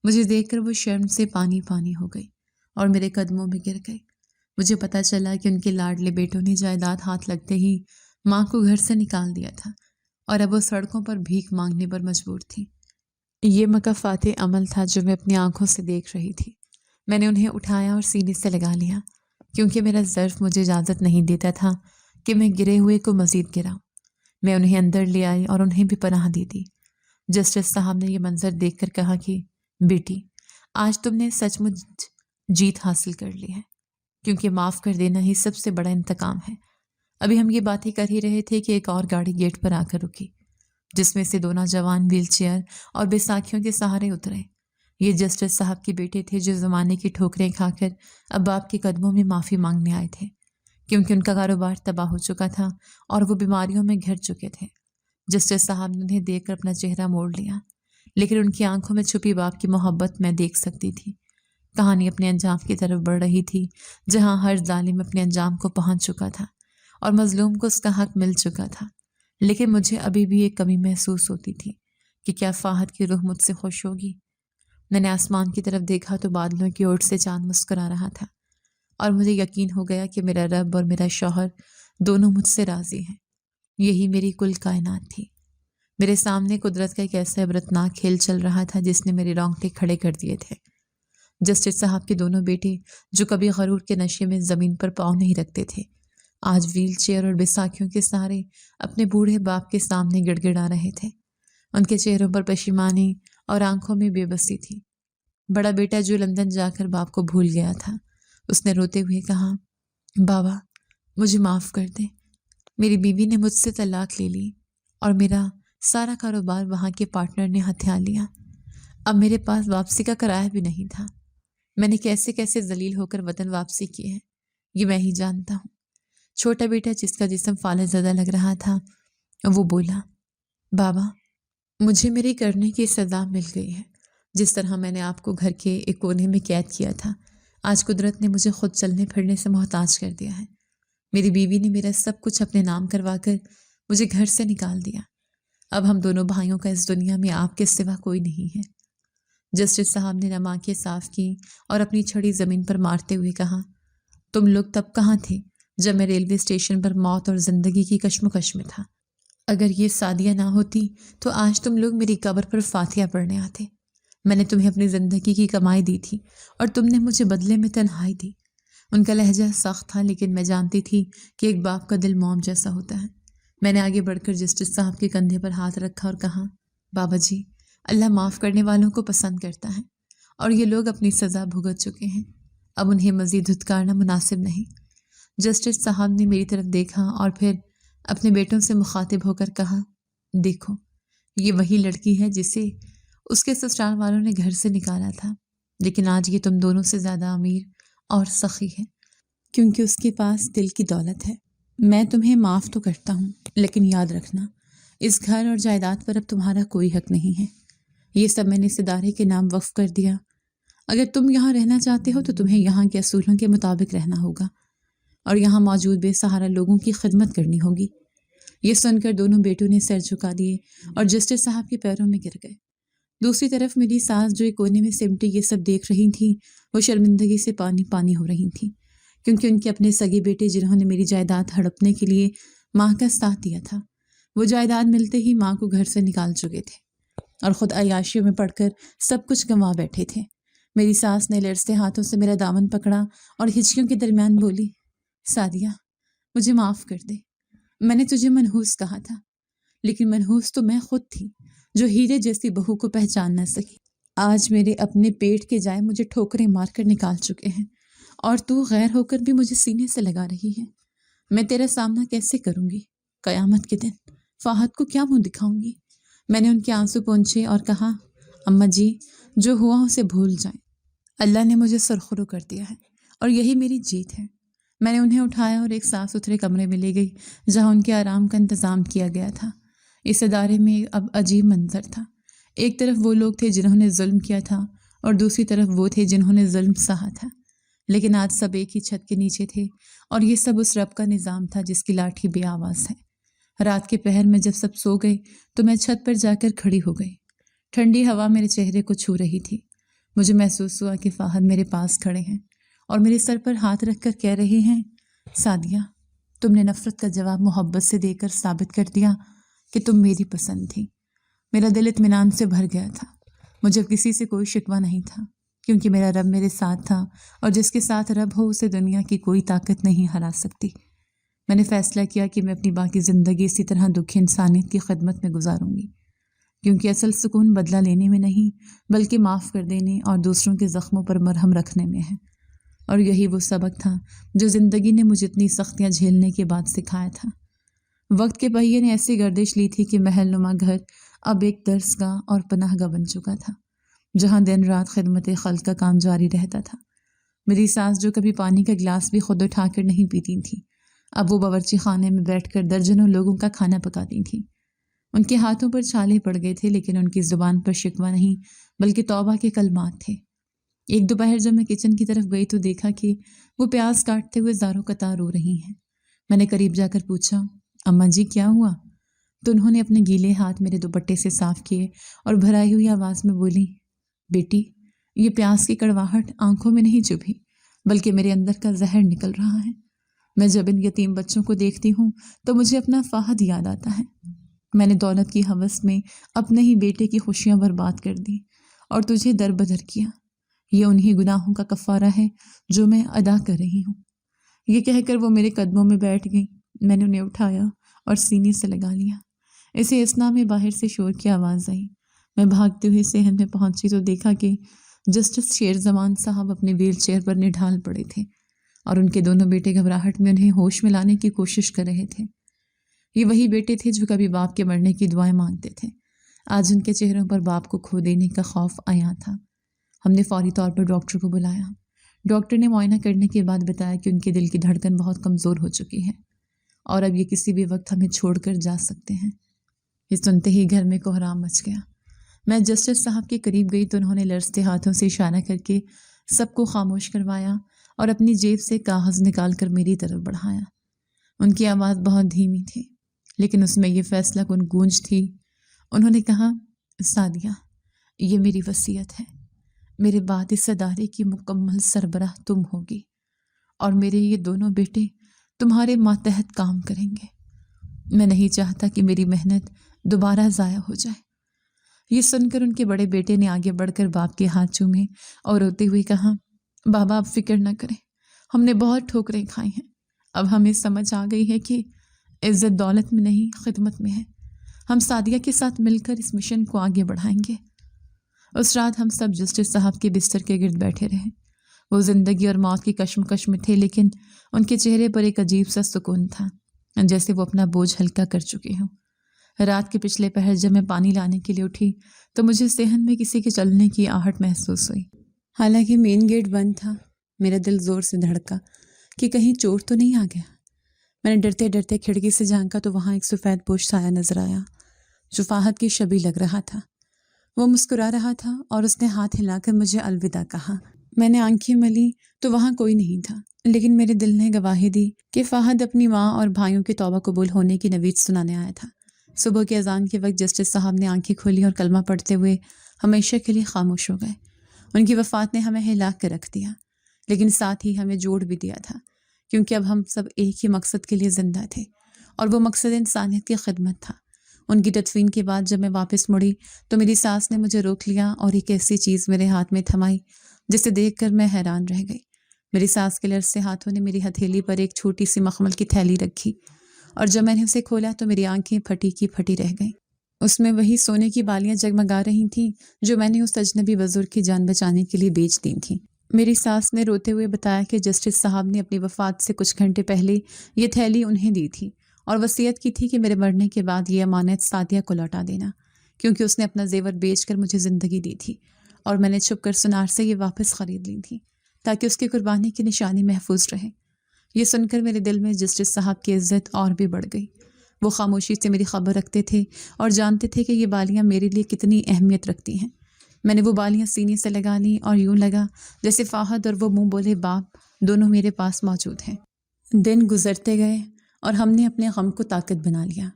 Speaker 2: مجھے دیکھ کر وہ شرم سے پانی پانی ہو گئی اور میرے قدموں میں گر گئی۔ مجھے پتا چلا کہ ان کے لاڈلے بیٹوں نے جائیداد ہاتھ لگتے ہی ماں کو گھر سے نکال دیا تھا اور اب وہ سڑکوں پر بھیک مانگنے پر مجبور تھی۔ یہ مکافات عمل تھا جو میں اپنی آنکھوں سے دیکھ رہی تھی۔ میں نے انہیں اٹھایا اور سینے سے لگا لیا، کیونکہ میرا ظرف مجھے اجازت نہیں دیتا تھا کہ میں گرے ہوئے کو مزید گراؤں۔ میں انہیں اندر لے آئی اور انہیں بھی پناہ دی دی۔ جسٹس صاحب نے یہ منظر دیکھ کر کہا کہ بیٹی، آج تم نے سچ مچ جیت حاصل کر لی ہے، کیونکہ معاف کر دینا ہی سب سے بڑا انتقام ہے۔ ابھی ہم یہ باتیں کر ہی رہے تھے کہ ایک اور گاڑی گیٹ پر آ کر رکی، جس میں سے دو نوجوان ویل چیئر اور بیساکھیوں کے سہارے اترے۔ یہ جسٹس صاحب کے بیٹے تھے جو زمانے کی ٹھوکریں کھا کر اب باپ کے قدموں میں معافی مانگنے آئے تھے، کیونکہ ان کا کاروبار تباہ ہو چکا تھا اور وہ بیماریوں میں گھر چکے تھے۔ جسٹس صاحب نے انہیں دیکھ کر اپنا چہرہ موڑ لیا، لیکن ان کی آنکھوں میں چھپی باپ کی محبت میں دیکھ سکتی تھی۔ کہانی اپنے انجام کی طرف بڑھ رہی تھی، جہاں ہر ظالم اپنے انجام کو پہنچ چکا تھا اور مظلوم کو اس کا حق مل چکا تھا۔ لیکن مجھے ابھی بھی ایک کمی محسوس ہوتی تھی کہ کیا فہد کی روح مجھ سے خوش ہوگی۔ میں نے آسمان کی طرف دیکھا تو بادلوں کی اوٹ سے چاند مسکرا رہا تھا، اور مجھے یقین ہو گیا کہ میرا رب اور میرا شوہر دونوں مجھ سے راضی ہیں۔ یہی میری کل کائنات تھی۔ میرے سامنے قدرت کا ایک ایسا عبرتناک کھیل چل رہا تھا جس نے میرے رونگٹے کھڑے کر دیے تھے۔ جسٹس صاحب کے دونوں بیٹے، جو کبھی غرور کے نشے میں زمین پر پاؤں نہیں رکھتے تھے، آج ویل چیئر اور بیساکھیوں کے سہارے اپنے بوڑھے باپ کے سامنے گڑ گڑا رہے تھے۔ ان کے چہروں پر پشیمانی اور آنکھوں میں بے بسی تھی۔ بڑا بیٹا جو لندن جا کر باپ کو بھول گیا تھا، اس نے روتے ہوئے کہا، بابا مجھے معاف کر دیں، میری بیوی نے مجھ سے طلاق لے لی اور میرا سارا کاروبار وہاں کے پارٹنر نے ہتھیا لیا۔ اب میرے پاس واپسی کا کرایہ بھی نہیں تھا۔ میں نے کیسے کیسے ذلیل ہو کر وطن واپسی کی ہے، یہ میں ہی جانتا ہوں۔ چھوٹا بیٹا، جس کا جسم فالح زدہ لگ رہا تھا، وہ بولا، بابا مجھے میری کرنے کی سزا مل گئی ہے۔ جس طرح میں نے آپ کو گھر کے ایک کونے میں قید کیا تھا، آج قدرت نے مجھے خود چلنے پھرنے سے محتاج کر دیا ہے۔ میری بیوی نے میرا سب کچھ اپنے نام کروا کر مجھے گھر سے نکال دیا۔ اب ہم دونوں بھائیوں کا اس دنیا میں آپ کے سوا کوئی نہیں ہے۔ جسٹس صاحب نے نم آنکھیں صاف کی اور اپنی چھڑی زمین پر مارتے ہوئے کہا، تم لوگ تب کہاں تھے جب میں ریلوے اسٹیشن پر موت اور زندگی کی کشمکش میں تھا؟ اگر یہ سعدیہ نہ ہوتی تو آج تم لوگ میری قبر پر فاتحہ پڑھنے آتے۔ میں نے تمہیں اپنی زندگی کی کمائی دی تھی اور تم نے مجھے بدلے میں تنہائی دی۔ ان کا لہجہ سخت تھا، لیکن میں جانتی تھی کہ ایک باپ کا دل موم جیسا ہوتا ہے۔ میں نے آگے بڑھ کر جسٹس صاحب کے کندھے پر ہاتھ رکھا اور کہا، بابا جی، اللہ معاف کرنے والوں کو پسند کرتا ہے، اور یہ لوگ اپنی سزا بھگت چکے ہیں، اب انہیں مزید دھتکارنا مناسب نہیں۔ جسٹس صاحب نے میری طرف دیکھا اور پھر اپنے بیٹوں سے مخاطب ہو کر کہا، دیکھو یہ وہی لڑکی ہے جسے اس کے سسرال والوں نے گھر سے نکالا تھا، لیکن آج یہ تم دونوں سے زیادہ امیر اور سخی ہے، کیونکہ اس کے پاس دل کی دولت ہے۔ میں تمہیں معاف تو کرتا ہوں، لیکن یاد رکھنا اس گھر اور جائیداد پر اب تمہارا کوئی حق نہیں ہے۔ یہ سب میں نے اس ادارے کے نام وقف کر دیا۔ اگر تم یہاں رہنا چاہتے ہو تو تمہیں یہاں کے اصولوں کے مطابق رہنا ہوگا اور یہاں موجود بے سہارا لوگوں کی خدمت کرنی ہوگی۔ یہ سن کر دونوں بیٹوں نے سر جھکا دیے اور جسٹس صاحب کے پیروں میں گر گئے۔ دوسری طرف میری ساس، جو ایک کونے میں سمٹی یہ سب دیکھ رہی تھیں، وہ شرمندگی سے پانی پانی ہو رہی تھیں، کیونکہ ان کے اپنے سگے بیٹے، جنہوں نے میری جائیداد ہڑپنے کے لیے ماں کا ساتھ دیا تھا، وہ جائیداد ملتے ہی ماں کو گھر سے نکال چکے تھے اور خود عیاشیوں میں پڑ کر سب کچھ گنوا بیٹھے تھے۔ میری ساس نے لرزتے ہاتھوں سے میرا دامن پکڑا اور ہچکیوں کے درمیان بولی، سعدیہ مجھے معاف کر دے، میں نے تجھے منحوس کہا تھا، لیکن منحوس تو میں خود تھی جو ہیرے جیسی بہو کو پہچان نہ سکی۔ آج میرے اپنے پیٹ کے جائے مجھے ٹھوکریں مار کر نکال چکے ہیں، اور تو غیر ہو کر بھی مجھے سینے سے لگا رہی ہے۔ میں تیرا سامنا کیسے کروں گی؟ قیامت کے دن فہد کو کیا منہ دکھاؤں گی؟ میں نے ان کے آنسو پونچھے اور کہا، اماں جی، جو ہوا اسے بھول جائیں، اللہ نے مجھے سرخرو کر دیا ہے اور یہی میری جیت ہے۔ میں نے انہیں اٹھایا اور ایک صاف ستھرے کمرے میں لے گئی جہاں ان کے آرام کا انتظام کیا گیا تھا۔ اس ادارے میں اب عجیب منظر تھا۔ ایک طرف وہ لوگ تھے جنہوں نے ظلم کیا تھا اور دوسری طرف وہ تھے جنہوں نے ظلم سہا تھا، لیکن آج سب ایک ہی چھت کے نیچے تھے، اور یہ سب اس رب کا نظام تھا جس کی لاٹھی بے آواز ہے۔ رات کے پہر میں جب سب سو گئے تو میں چھت پر جا کر کھڑی ہو گئی۔ ٹھنڈی ہوا میرے چہرے کو چھو رہی تھی۔ مجھے محسوس ہوا کہ فہد میرے پاس کھڑے ہیں اور میرے سر پر ہاتھ رکھ کر کہہ رہے ہیں، سعدیہ، تم نے نفرت کا جواب محبت سے دے کر ثابت کر دیا کہ تم میری پسند تھی۔ میرا دل اطمینان سے بھر گیا تھا۔ مجھے کسی سے کوئی شکوہ نہیں تھا، کیونکہ میرا رب میرے ساتھ تھا، اور جس کے ساتھ رب ہو اسے دنیا کی کوئی طاقت نہیں ہرا سکتی۔ میں نے فیصلہ کیا کہ میں اپنی باقی زندگی اسی طرح دکھی انسانیت کی خدمت میں گزاروں گی، کیونکہ اصل سکون بدلہ لینے میں نہیں بلکہ معاف کر دینے اور دوسروں کے زخموں پر مرہم رکھنے میں ہے۔ اور یہی وہ سبق تھا جو زندگی نے مجھے اتنی سختیاں جھیلنے کے بعد سکھایا تھا۔ وقت کے پہیے نے ایسی گردش لی تھی کہ محل نما گھر اب ایک درس گاہ اور پناہ گاہ بن چکا تھا، جہاں دن رات خدمت خلق کا کام جاری رہتا تھا۔ میری ساس جو کبھی پانی کا گلاس بھی خود اٹھا کر نہیں پیتی تھی، اب وہ باورچی خانے میں بیٹھ کر درجنوں لوگوں کا کھانا پکاتی تھیں۔ ان کے ہاتھوں پر چھالے پڑ گئے تھے، لیکن ان کی زبان پر شکوہ نہیں بلکہ توبہ کے کلمات تھے۔ ایک دوپہر جب میں کچن کی طرف گئی تو دیکھا کہ وہ پیاز کاٹتے ہوئے زاروں قطار رو رہی ہیں۔ میں نے قریب جا کر پوچھا، اماں جی کیا ہوا؟ تو انہوں نے اپنے گیلے ہاتھ میرے دوپٹے سے صاف کیے اور بھرائی ہوئی آواز میں بولی، بیٹی یہ پیاز کی کڑواہٹ آنکھوں میں نہیں چبھی بلکہ میرے اندر کا زہر نکل رہا ہے۔ میں جب ان یتیم بچوں کو دیکھتی ہوں تو مجھے اپنا فہد یاد آتا ہے۔ میں نے دولت کی ہوس میں اپنے ہی بیٹے کی خوشیاں برباد کر دی اور تجھے در بدر کیا۔ یہ انہی گناہوں کا کفارہ ہے جو میں ادا کر رہی ہوں۔ یہ کہہ کر وہ میرے قدموں میں بیٹھ گئی۔ میں نے انہیں اٹھایا اور سینے سے لگا لیا۔ اسے اسنا میں باہر سے شور کی آواز آئی۔ میں بھاگتے ہوئے صحن میں پہنچی تو دیکھا کہ جسٹس شیر زمان صاحب اپنے ویل چیئر پر نڈھال پڑے تھے اور ان کے دونوں بیٹے گھبراہٹ میں انہیں ہوش میں لانے کی کوشش کر رہے تھے۔ یہ وہی بیٹے تھے جو کبھی باپ کے مرنے کی دعائیں مانگتے تھے۔ آج ان کے چہروں پر باپ کو کھو دینے کا خوف آیا تھا۔ ہم نے فوری طور پر ڈاکٹر کو بلایا۔ ڈاکٹر نے معائنہ کرنے کے بعد بتایا کہ ان کے دل کی دھڑکن بہت کمزور ہو چکی ہے اور اب یہ کسی بھی وقت ہمیں چھوڑ کر جا سکتے ہیں۔ یہ سنتے ہی گھر میں کوہرام مچ گیا۔ میں جسٹس صاحب کے قریب گئی تو انہوں نے لرزتے ہاتھوں سے اشارہ کر کے سب کو خاموش کروایا اور اپنی جیب سے کاغذ نکال کر میری طرف بڑھایا۔ ان کی آواز بہت دھیمی تھی لیکن اس میں یہ فیصلہ کن گونج تھی۔ انہوں نے کہا، سعدیہ یہ میری وصیت ہے، میرے بعد اس ادارے کی مکمل سربراہ تم ہوگی اور میرے یہ دونوں بیٹے تمہارے ماتحت کام کریں گے۔ میں نہیں چاہتا کہ میری محنت دوبارہ ضائع ہو جائے۔ یہ سن کر ان کے بڑے بیٹے نے آگے بڑھ کر باپ کے ہاتھ چومے اور روتے ہوئے کہا، بابا آپ فکر نہ کریں، ہم نے بہت ٹھوکریں کھائی ہیں، اب ہمیں سمجھ آ گئی ہے کہ عزت دولت میں نہیں خدمت میں ہے۔ ہم سعدیہ کے ساتھ مل کر اس مشن کو آگے بڑھائیں گے۔ اس رات ہم سب جسٹس صاحب کے بستر کے گرد بیٹھے رہے۔ وہ زندگی اور موت کی کشمکش میں تھے لیکن ان کے چہرے پر ایک عجیب سا سکون تھا، جیسے وہ اپنا بوجھ ہلکا کر چکے ہوں۔ رات کے پچھلے پہر جب میں پانی لانے کے لیے اٹھی تو مجھے صحن میں کسی کے چلنے کی آہٹ محسوس ہوئی۔ حالانکہ مین گیٹ بند تھا، میرا دل زور سے دھڑکا کہ کہیں چور تو نہیں آ گیا۔ میں نے ڈرتے ڈرتے کھڑکی سے جھانکا تو وہاں ایک سفید پوش سایہ نظر آیا جو فہد کی شبیہ لگ رہا تھا۔ وہ مسکرا رہا تھا اور اس نے ہاتھ ہلا کر مجھے الوداع کہا۔ میں نے آنکھیں ملی تو وہاں کوئی نہیں تھا، لیکن میرے دل نے گواہی دی کہ فہد اپنی ماں اور بھائیوں کے توبہ قبول ہونے کی نوید سنانے آیا تھا۔ صبح کی اذان کے وقت جسٹس صاحب نے آنکھیں کھولی اور کلمہ پڑھتے ہوئے ہمیشہ کے لیے خاموش ہو گئے۔ ان کی وفات نے ہمیں ہلا کر رکھ دیا لیکن ساتھ ہی ہمیں جوڑ بھی دیا تھا، کیونکہ اب ہم سب ایک ہی مقصد کے لیے زندہ تھے اور وہ مقصد انسانیت کی خدمت تھا۔ ان کی تدفین کے بعد جب میں واپس مڑی تو میری ساس نے مجھے روک لیا اور ایک ایسی چیز میرے ہاتھ میں تھمائی جسے دیکھ کر میں حیران رہ گئی۔ میری ساس کے لرزتے ہاتھوں نے میری ہتھیلی پر ایک چھوٹی سی مخمل کی تھیلی رکھی اور جب میں نے اسے کھولا تو میری آنکھیں پھٹی کی پھٹی رہ گئیں۔ اس میں وہی سونے کی بالیاں جگمگا رہی تھیں جو میں نے اس اجنبی بزرگ کی جان بچانے کے لیے بیچ دی تھیں۔ میری ساس نے روتے ہوئے بتایا کہ جسٹس صاحب نے اپنی وفات سے کچھ گھنٹے پہلے یہ تھیلی انہیں دی تھی اور وصیت کی تھی کہ میرے مرنے کے بعد یہ امانت سعدیہ کو لوٹا دینا، کیونکہ اس نے اپنا زیور بیچ کر مجھے زندگی دی تھی اور میں نے چھپ کر سنار سے یہ واپس خرید لی تھی تاکہ اس کی قربانی کی نشانی محفوظ رہے۔ یہ سن کر میرے دل میں جسٹس صاحب کی عزت اور بھی بڑھ گئی۔ وہ خاموشی سے میری خبر رکھتے تھے اور جانتے تھے کہ یہ بالیاں میرے لیے کتنی اہمیت رکھتی ہیں۔ میں نے وہ بالیاں سینے سے لگا لیں اور یوں لگا جیسے فہد اور وہ منہ بولے باپ دونوں میرے پاس موجود ہیں۔ دن گزرتے گئے اور ہم نے اپنے غم کو طاقت بنا لیا۔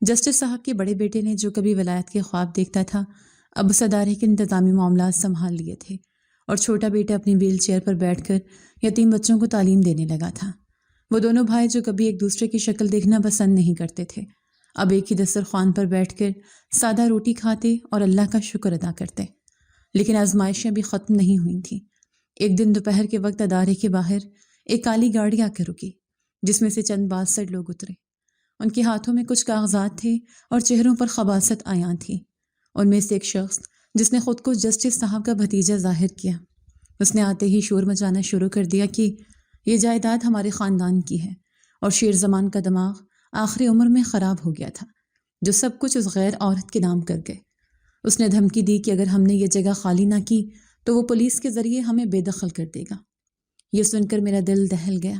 Speaker 2: جسٹس صاحب کے بڑے بیٹے نے جو کبھی ولایت کے خواب دیکھتا تھا اب اس ادارے کے انتظامی معاملات سنبھال لیے تھے اور چھوٹا بیٹا اپنی ویل چیئر پر بیٹھ کر یتیم بچوں کو تعلیم دینے لگا تھا۔ وہ دونوں بھائی جو کبھی ایک دوسرے کی شکل دیکھنا پسند نہیں کرتے تھے اب ایک ہی دسترخوان پر بیٹھ کر سادہ روٹی کھاتے اور اللہ کا شکر ادا کرتے۔ لیکن آزمائشیں بھی ختم نہیں ہوئی تھیں۔ ایک دن دوپہر کے وقت ادارے کے باہر ایک کالی گاڑی آ کر رکی جس میں سے چند باسٹھ لوگ اترے۔ ان کے ہاتھوں میں کچھ کاغذات تھے اور چہروں پر خباثت عیاں تھی۔ ان میں سے ایک شخص جس نے خود کو جسٹس صاحب کا بھتیجا ظاہر کیا اس نے آتے ہی شور مچانا شروع کر دیا کہ یہ جائیداد ہمارے خاندان کی ہے اور شیر زمان کا دماغ آخری عمر میں خراب ہو گیا تھا، جو سب کچھ اس غیر عورت کے نام کر گئے۔ اس نے دھمکی دی کہ اگر ہم نے یہ جگہ خالی نہ کی تو وہ پولیس کے ذریعے ہمیں بے دخل کر دے گا۔ یہ سن کر میرا دل دہل گیا،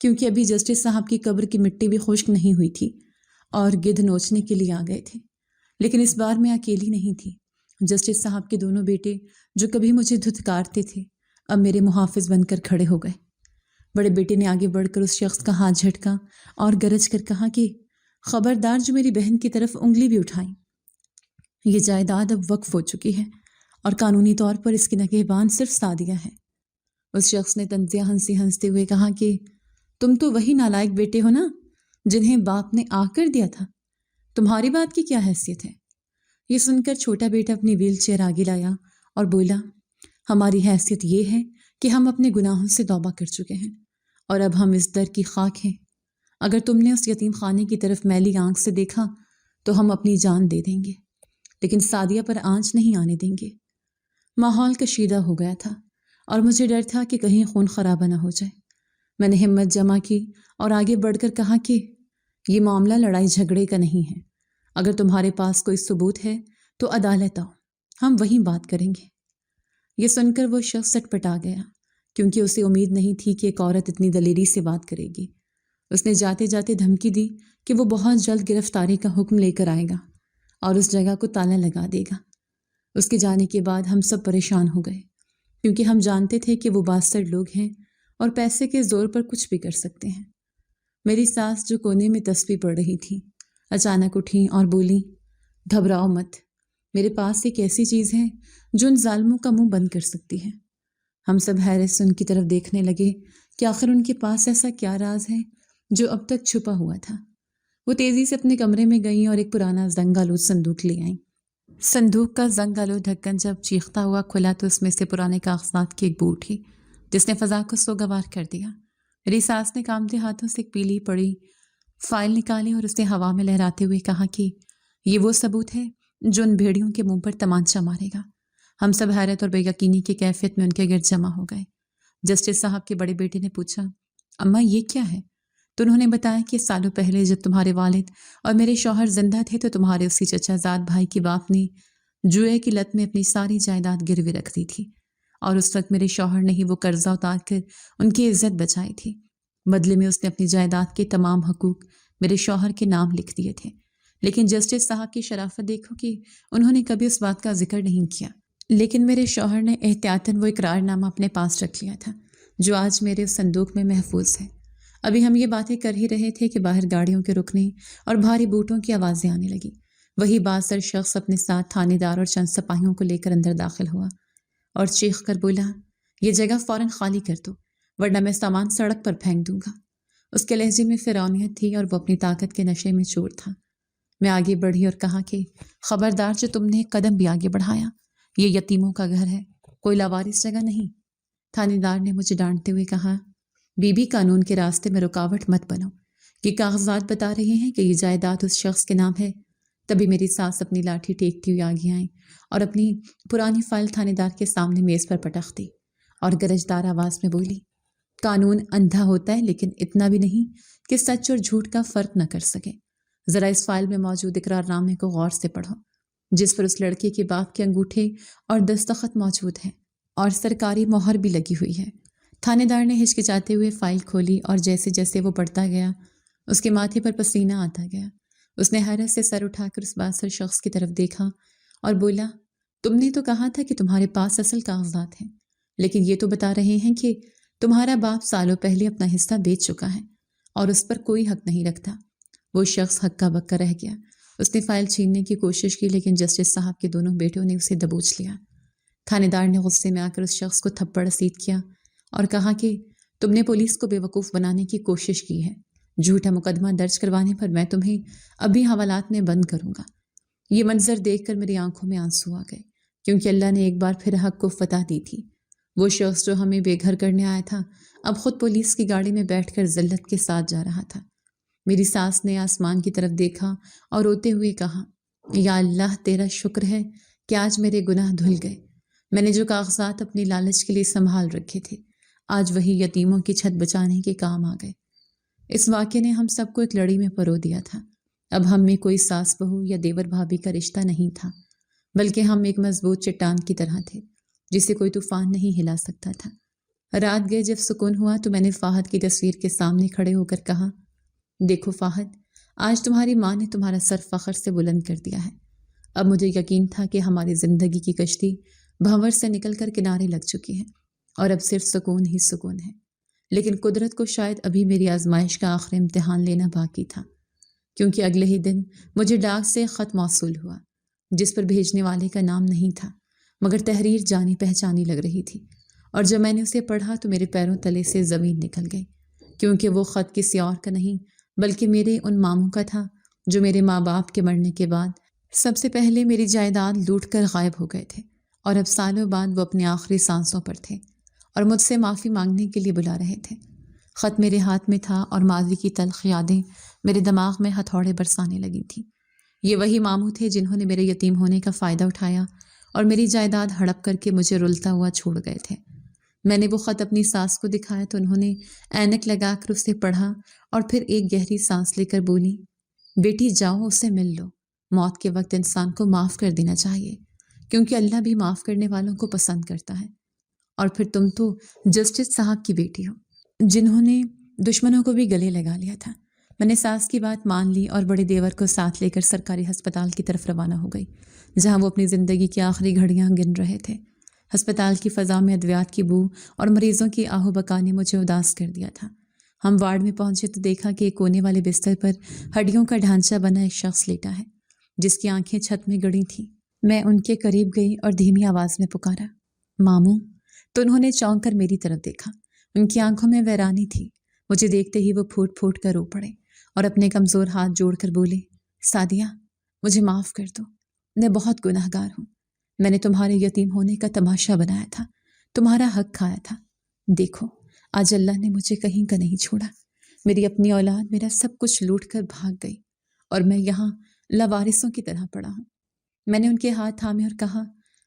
Speaker 2: کیونکہ ابھی جسٹس صاحب کی قبر کی مٹی بھی خشک نہیں ہوئی تھی اور گدھ نوچنے کے لیے آ گئے تھے۔ لیکن اس بار میں اکیلی نہیں تھی۔ جسٹس صاحب کے دونوں بیٹے جو کبھی مجھے دھتکارتے تھے اب میرے محافظ بن کر کھڑے ہو گئے۔ بڑے بیٹے نے آگے بڑھ کر اس شخص کا ہاتھ جھٹکا اور گرج کر کہا کہ خبردار جو میری بہن کی طرف انگلی بھی اٹھائیں۔ یہ جائیداد اب وقف ہو چکی ہے اور قانونی طور پر اس کی نگہبان صرف سعدیہ ہے۔ اس شخص نے طنزیہ ہنستے ہوئے کہا کہ تم تو وہی نالائق بیٹے ہو نا جنہیں باپ نے آ کر دیا تھا، تمہاری بات کی کیا حیثیت ہے؟ یہ سن کر چھوٹا بیٹا اپنی ویل چیئر آگے لایا اور بولا، ہماری حیثیت یہ ہے کہ ہم اپنے گناہوں سے توبہ کر چکے ہیں اور اب ہم اس در کی خاک ہیں۔ اگر تم نے اس یتیم خانے کی طرف میلی آنکھ سے دیکھا تو ہم اپنی جان دے دیں گے، لیکن سعدیہ پر آنچ نہیں آنے دیں گے۔ ماحول کشیدہ ہو گیا تھا اور مجھے ڈر تھا کہ کہیں خون خرابہ نہ ہو جائے۔ میں نے ہمت جمع کی اور آگے بڑھ کر کہا کہ یہ معاملہ لڑائی جھگڑے کا نہیں ہے۔ اگر تمہارے پاس کوئی ثبوت ہے تو عدالت آؤ، ہم وہیں بات کریں گے۔ یہ سن کر وہ شخص سٹپٹا گیا، کیونکہ اسے امید نہیں تھی کہ ایک عورت اتنی دلیری سے بات کرے گی۔ اس نے جاتے جاتے دھمکی دی کہ وہ بہت جلد گرفتاری کا حکم لے کر آئے گا اور اس جگہ کو تالا لگا دے گا۔ اس کے جانے کے بعد ہم سب پریشان ہو گئے، کیونکہ ہم جانتے تھے کہ وہ باسطر لوگ ہیں اور پیسے کے زور پر کچھ بھی کر سکتے ہیں۔ میری ساس جو کونے میں تسبیح پڑھ رہی تھی اچانک اٹھی اور بولی، گھبراؤ مت، میرے پاس ایک ایسی چیز ہے جو ان ظالموں کا منہ بند کر سکتی ہے۔ ہم سب حیرت سے ان کی طرف دیکھنے لگے کہ آخر ان کے پاس ایسا کیا راز ہے جو اب تک چھپا ہوا تھا۔ وہ تیزی سے اپنے کمرے میں گئیں اور ایک پرانا زنگ آلود صندوق لے آئیں۔ صندوق کا زنگ آلود ڈھکن جب چیختا ہوا کھلا تو اس میں سے پرانے کاغذات کی ایک بو اٹھی جس نے فضا کو سوگوار کر دیا۔ میری ساس نے کامتے ہاتھوں سے ایک پیلی پڑی فائل نکالی اور اسے ہوا میں لہراتے ہوئے کہا کہ یہ وہ ثبوت ہے جو ان بھیڑیوں کے منہ پر تمانچہ مارے گا۔ ہم سب حیرت اور بے یقینی کی کیفیت میں ان کے گرد جمع ہو گئے۔ جسٹس صاحب کے بڑے بیٹے نے پوچھا، اماں یہ کیا ہے؟ تو انہوں نے بتایا کہ سالوں پہلے جب تمہارے والد اور میرے شوہر زندہ تھے تو تمہارے اسی چچا زاد بھائی کی باپ نے جوئے کی لت میں اپنی ساری جائیداد گروی رکھ دی تھی، اور اس وقت میرے شوہر نے ہی وہ قرضہ اتار کر ان کی عزت بچائی تھی۔ بدلے میں اس نے اپنی جائیداد کے تمام حقوق میرے شوہر کے نام لکھ دیے تھے، لیکن جسٹس صاحب کی شرافت دیکھو کہ انہوں نے کبھی اس بات کا ذکر نہیں کیا۔ لیکن میرے شوہر نے احتیاطاً وہ اقرار نامہ اپنے پاس رکھ لیا تھا جو آج میرے اس صندوق میں محفوظ ہے۔ ابھی ہم یہ باتیں کر ہی رہے تھے کہ باہر گاڑیوں کے رکنے اور بھاری بوٹوں کی آوازیں آنے لگی۔ وہی باسر شخص اپنے ساتھ تھانے دار اور چند سپاہیوں کو لے کر اندر داخل ہوا اور چیخ کر بولا، یہ جگہ فوراً خالی کر دو ورنہ میں سامان سڑک پر پھینک دوں گا۔ اس کے لہجے میں فرعونیت تھی اور وہ اپنی طاقت کے نشے میں چور تھا۔ میں آگے بڑھی اور کہا کہ خبردار جو تم نے ایک قدم بھی آگے بڑھایا، یہ یتیموں کا گھر ہے، کوئی لاوارث جگہ نہیں۔ تھانے دار نے مجھے ڈانٹتے ہوئے کہا، بی بی قانون کے راستے میں رکاوٹ مت بنو، یہ کاغذات بتا رہے ہیں کہ یہ جائیداد اس شخص کے نام ہے۔ تبھی میری ساس اپنی لاٹھی ٹیکتی ہوئی آگے آئیں اور اپنی پرانی فائل تھانے دار کے سامنے میز پر پٹخ دی اور گرجدار آواز میں بولی، قانون اندھا ہوتا ہے لیکن اتنا بھی نہیں کہ سچ اور جھوٹ کا فرق نہ کر سکے۔ ذرا اس فائل میں موجود اقرار نامے کو غور سے پڑھو، جس پر اس لڑکے کے باپ کے انگوٹھے اور دستخط موجود ہیں اور سرکاری مہر بھی لگی ہوئی ہے۔ تھانے دار نے ہچکچاتے ہوئے فائل کھولی اور جیسے جیسے وہ پڑھتا گیا اس کے ماتھے پر پسینہ آتا گیا۔ اس نے حیرت سے سر اٹھا کر اس باسر شخص کی طرف دیکھا اور بولا، تم نے تو کہا تھا کہ تمہارے پاس اصل کاغذات ہیں، لیکن یہ تو بتا رہے ہیں کہ تمہارا باپ سالوں پہلے اپنا حصہ بیچ چکا ہے اور اس پر کوئی حق نہیں رکھتا۔ وہ شخص ہکا بکا رہ گیا۔ اس نے فائل چھیننے کی کوشش کی لیکن جسٹس صاحب کے دونوں بیٹوں نے اسے دبوچ لیا۔ تھانے دار نے غصے میں آ کر اس شخص کو تھپڑ رسید کیا اور کہا کہ تم نے پولیس کو بے وقوف بنانے کی کوشش کی ہے، جھوٹا مقدمہ درج کروانے پر میں تمہیں ابھی حوالات میں بند کروں گا۔ یہ منظر دیکھ کر میری آنکھوں میں آنسو آ گئے، کیونکہ اللہ نے ایک بار پھر حق کو فتح دی تھی۔ وہ شخص جو ہمیں بے گھر کرنے آیا تھا اب خود پولیس کی گاڑی میں بیٹھ کر ذلت کے ساتھ جا رہا تھا۔ میری ساس نے آسمان کی طرف دیکھا اور روتے ہوئے کہا، یا اللہ تیرا شکر ہے کہ آج میرے گناہ دھل گئے، میں نے جو کاغذات اپنی لالچ کے لیے سنبھال رکھے تھے آج وہی یتیموں کی چھت بچانے کے کام آ گئے۔ اس واقعے نے ہم سب کو ایک لڑی میں پرو دیا تھا۔ اب ہم میں کوئی ساس بہو یا دیور بھابھی کا رشتہ نہیں تھا، بلکہ ہم ایک مضبوط چٹان کی طرح تھے جسے کوئی طوفان نہیں ہلا سکتا تھا۔ رات گئے جب سکون ہوا تو میں نے فاہد کی تصویر کے سامنے کھڑے ہو کر کہا، دیکھو فاہد، آج تمہاری ماں نے تمہارا سر فخر سے بلند کر دیا ہے۔ اب مجھے یقین تھا کہ ہماری زندگی کی کشتی بھنور سے نکل کر کنارے لگ چکی ہے اور اب صرف سکون ہی سکون ہے، لیکن قدرت کو شاید ابھی میری آزمائش کا آخری امتحان لینا باقی تھا، کیونکہ اگلے ہی دن مجھے ڈاک سے خط موصول ہوا جس پر بھیجنے والے کا نام نہیں تھا، مگر تحریر جانی پہچانی لگ رہی تھی، اور جب میں نے اسے پڑھا تو میرے پیروں تلے سے زمین نکل گئی، کیونکہ وہ خط کسی اور کا نہیں بلکہ میرے ان ماموں کا تھا جو میرے ماں باپ کے مرنے کے بعد سب سے پہلے میری جائیداد لوٹ کر غائب ہو گئے تھے، اور اب سالوں بعد وہ اپنی آخری سانسوں پر تھے اور مجھ سے معافی مانگنے کے لیے بلا رہے تھے۔ خط میرے ہاتھ میں تھا اور ماضی کی تلخ یادیں میرے دماغ میں ہتھوڑے برسانے لگی تھیں۔ یہ وہی ماموں تھے جنہوں نے میرے یتیم ہونے کا فائدہ اٹھایا اور میری جائیداد ہڑپ کر کے مجھے رلتا ہوا چھوڑ گئے تھے۔ میں نے وہ خط اپنی ساس کو دکھایا تو انہوں نے اینک لگا کر اسے پڑھا اور پھر ایک گہری سانس لے کر بولی، بیٹی جاؤ اسے مل لو، موت کے وقت انسان کو معاف کر دینا چاہیے، کیونکہ اللہ بھی معاف کرنے والوں کو پسند کرتا ہے۔ اور پھر تم تو جسٹس صاحب کی بیٹی ہو جنہوں نے دشمنوں کو بھی گلے لگا لیا تھا۔ میں نے ساس کی بات مان لی اور بڑے دیور کو ساتھ لے کر سرکاری ہسپتال کی طرف روانہ ہو گئی، جہاں وہ اپنی زندگی کی آخری گھڑیاں گن رہے تھے۔ ہسپتال کی فضا میں ادویات کی بو اور مریضوں کی آہو بکا نے مجھے اداس کر دیا تھا۔ ہم وارڈ میں پہنچے تو دیکھا کہ ایک کونے والے بستر پر ہڈیوں کا ڈھانچہ بنا ایک شخص لیٹا ہے جس کی آنکھیں چھت میں گڑی تھیں۔ میں ان کے قریب گئی اور دھیمی آواز میں پکارا، ماموں! تو انہوں نے چونک کر میری طرف دیکھا۔ ان کی آنکھوں میں ویرانی تھی۔ مجھے دیکھتے ہی وہ پھوٹ پھوٹ کر رو پڑے اور اپنے کمزور ہاتھ جوڑ کر بولے، سعدیہ، مجھے معاف کر دو، میں بہت گناہ گار ہوں۔ میں نے تمہارے یتیم ہونے کا تماشا بنایا تھا، تمہارا حق کھایا تھا۔ دیکھو آج اللہ نے مجھے کہیں کا نہیں چھوڑا، میری اپنی اولاد میرا سب کچھ لوٹ کر بھاگ گئی اور میں یہاں لاوارثوں کی طرح پڑا ہوں۔ میں نے ان کے ہاتھ تھامے اور کہا،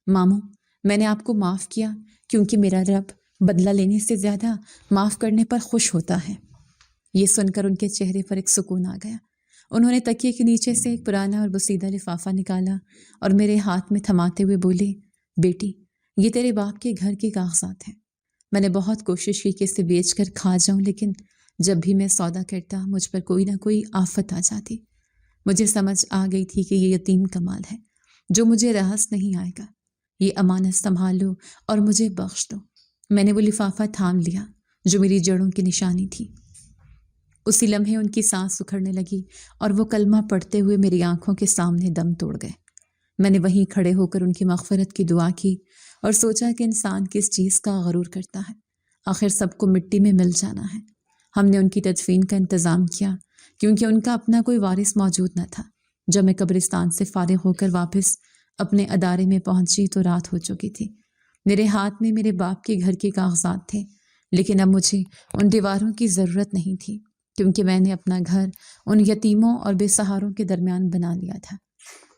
Speaker 2: ماموں، میں نے آپ کو معاف کیا کیونکہ میرا رب بدلہ لینے سے زیادہ معاف کرنے پر خوش ہوتا ہے۔ یہ سن کر ان کے چہرے پر ایک سکون آ گیا۔ انہوں نے تکیے کے نیچے سے ایک پرانا اور بسیدہ لفافہ نکالا اور میرے ہاتھ میں تھماتے ہوئے بولے، بیٹی، یہ تیرے باپ کے گھر کے کاغذات ہیں۔ میں نے بہت کوشش کی کہ اسے بیچ کر کھا جاؤں، لیکن جب بھی میں سودا کرتا مجھ پر کوئی نہ کوئی آفت آ جاتی۔ مجھے سمجھ آ گئی تھی کہ یہ یتیم کا مال ہے جو مجھے رہس نہیں آئے گا۔ یہ امانت سنبھال لو اور مجھے بخش دو۔ میں نے وہ لفافہ تھام لیا جو میری جڑوں کی نشانی تھی۔ اسی لمحے ان کی سانس سکھڑنے لگی اور وہ کلمہ پڑھتے ہوئے میری آنکھوں کے سامنے دم توڑ گئے۔ میں نے وہیں کھڑے ہو کر ان کی مغفرت کی دعا کی اور سوچا کہ انسان کس چیز کا غرور کرتا ہے، آخر سب کو مٹی میں مل جانا ہے۔ ہم نے ان کی تدفین کا انتظام کیا کیونکہ ان کا اپنا کوئی وارث موجود نہ تھا۔ جب میں قبرستان سے فارغ ہو کر واپس اپنے ادارے میں پہنچی تو رات ہو چکی تھی۔ میرے ہاتھ میں میرے باپ کے گھر کے کاغذات تھے، لیکن اب مجھے ان دیواروں کی ضرورت نہیں تھی کیونکہ میں نے اپنا گھر ان یتیموں اور بے سہاروں کے درمیان بنا لیا تھا۔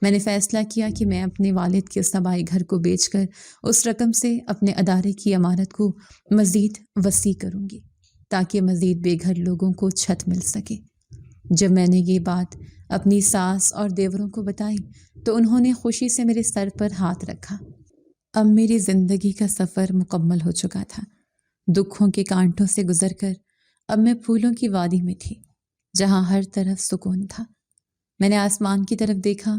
Speaker 2: میں نے فیصلہ کیا کہ میں اپنے والد کے اس تباہی گھر کو بیچ کر اس رقم سے اپنے ادارے کی عمارت کو مزید وسیع کروں گی تاکہ مزید بے گھر لوگوں کو چھت مل سکے۔ جب میں نے یہ بات اپنی ساس اور دیوروں کو بتائی تو انہوں نے خوشی سے میرے سر پر ہاتھ رکھا۔ اب میری زندگی کا سفر مکمل ہو چکا تھا۔ دکھوں کے کانٹوں سے گزر کر اب میں پھولوں کی وادی میں تھی جہاں ہر طرف سکون تھا۔ میں نے آسمان کی طرف دیکھا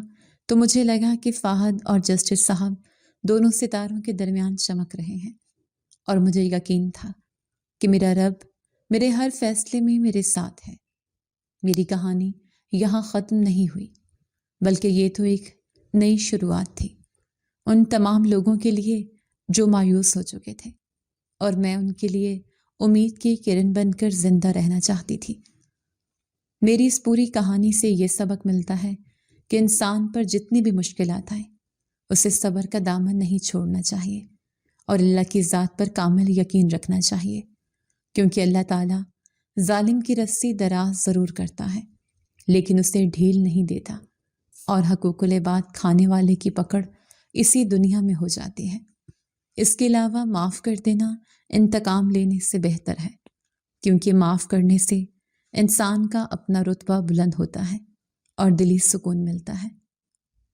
Speaker 2: تو مجھے لگا کہ فہد اور جسٹس صاحب دونوں ستاروں کے درمیان چمک رہے ہیں، اور مجھے یقین تھا کہ میرا رب میرے ہر فیصلے میں میرے ساتھ ہے۔ میری کہانی یہاں ختم نہیں ہوئی، بلکہ یہ تو ایک نئی شروعات تھی ان تمام لوگوں کے لیے جو مایوس ہو چکے تھے، اور میں ان کے لیے امید کی کرن بن کر زندہ رہنا چاہتی تھی۔ میری اس پوری کہانی سے یہ سبق ملتا ہے کہ انسان پر جتنی بھی مشکلات آئیں اسے صبر کا دامن نہیں چھوڑنا چاہیے اور اللہ کی ذات پر کامل یقین رکھنا چاہیے، کیونکہ اللہ تعالیٰ ظالم کی رسی دراز ضرور کرتا ہے لیکن اسے ڈھیل نہیں دیتا، اور حقوق العباد کھانے والے کی پکڑ اسی دنیا میں ہو جاتی ہے۔ اس کے علاوہ معاف کر دینا انتقام لینے سے بہتر ہے، کیونکہ معاف کرنے سے انسان کا اپنا رتبہ بلند ہوتا ہے اور دلی سکون ملتا ہے۔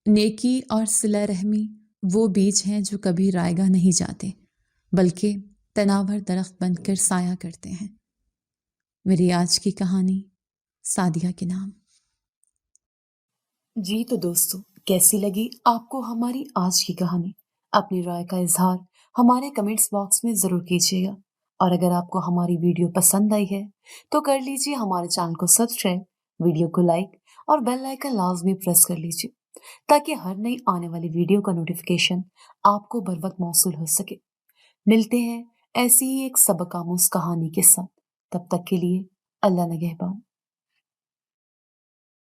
Speaker 2: نیکی اور صلہ رحمی وہ بیج ہیں جو کبھی رائگاں نہیں جاتے، بلکہ تناور درخت بن کر سایہ کرتے ہیں۔ میری آج کی کہانی سعدیہ کے نام۔
Speaker 1: جی تو دوستو، کیسی لگی آپ کو ہماری آج کی کہانی؟ اپنی رائے کا اظہار ہمارے کمنٹس باکس میں ضرور کیجیے گا، اور اگر آپ کو ہماری ویڈیو پسند آئی ہے تو کر لیجیے ہمارے چینل کو سبسکرائب، ویڈیو کو لائک اور بیل آئیکن لازمی پریس کر لیجیے تاکہ ہر نئی آنے والی ویڈیو کا نوٹیفیکیشن آپ کو بر وقت موصول ہو سکے۔ ملتے ہیں ایسی ہی ایک سبق آموز کہانی کے ساتھ، تب تک کے لیے اللہ نگہبان۔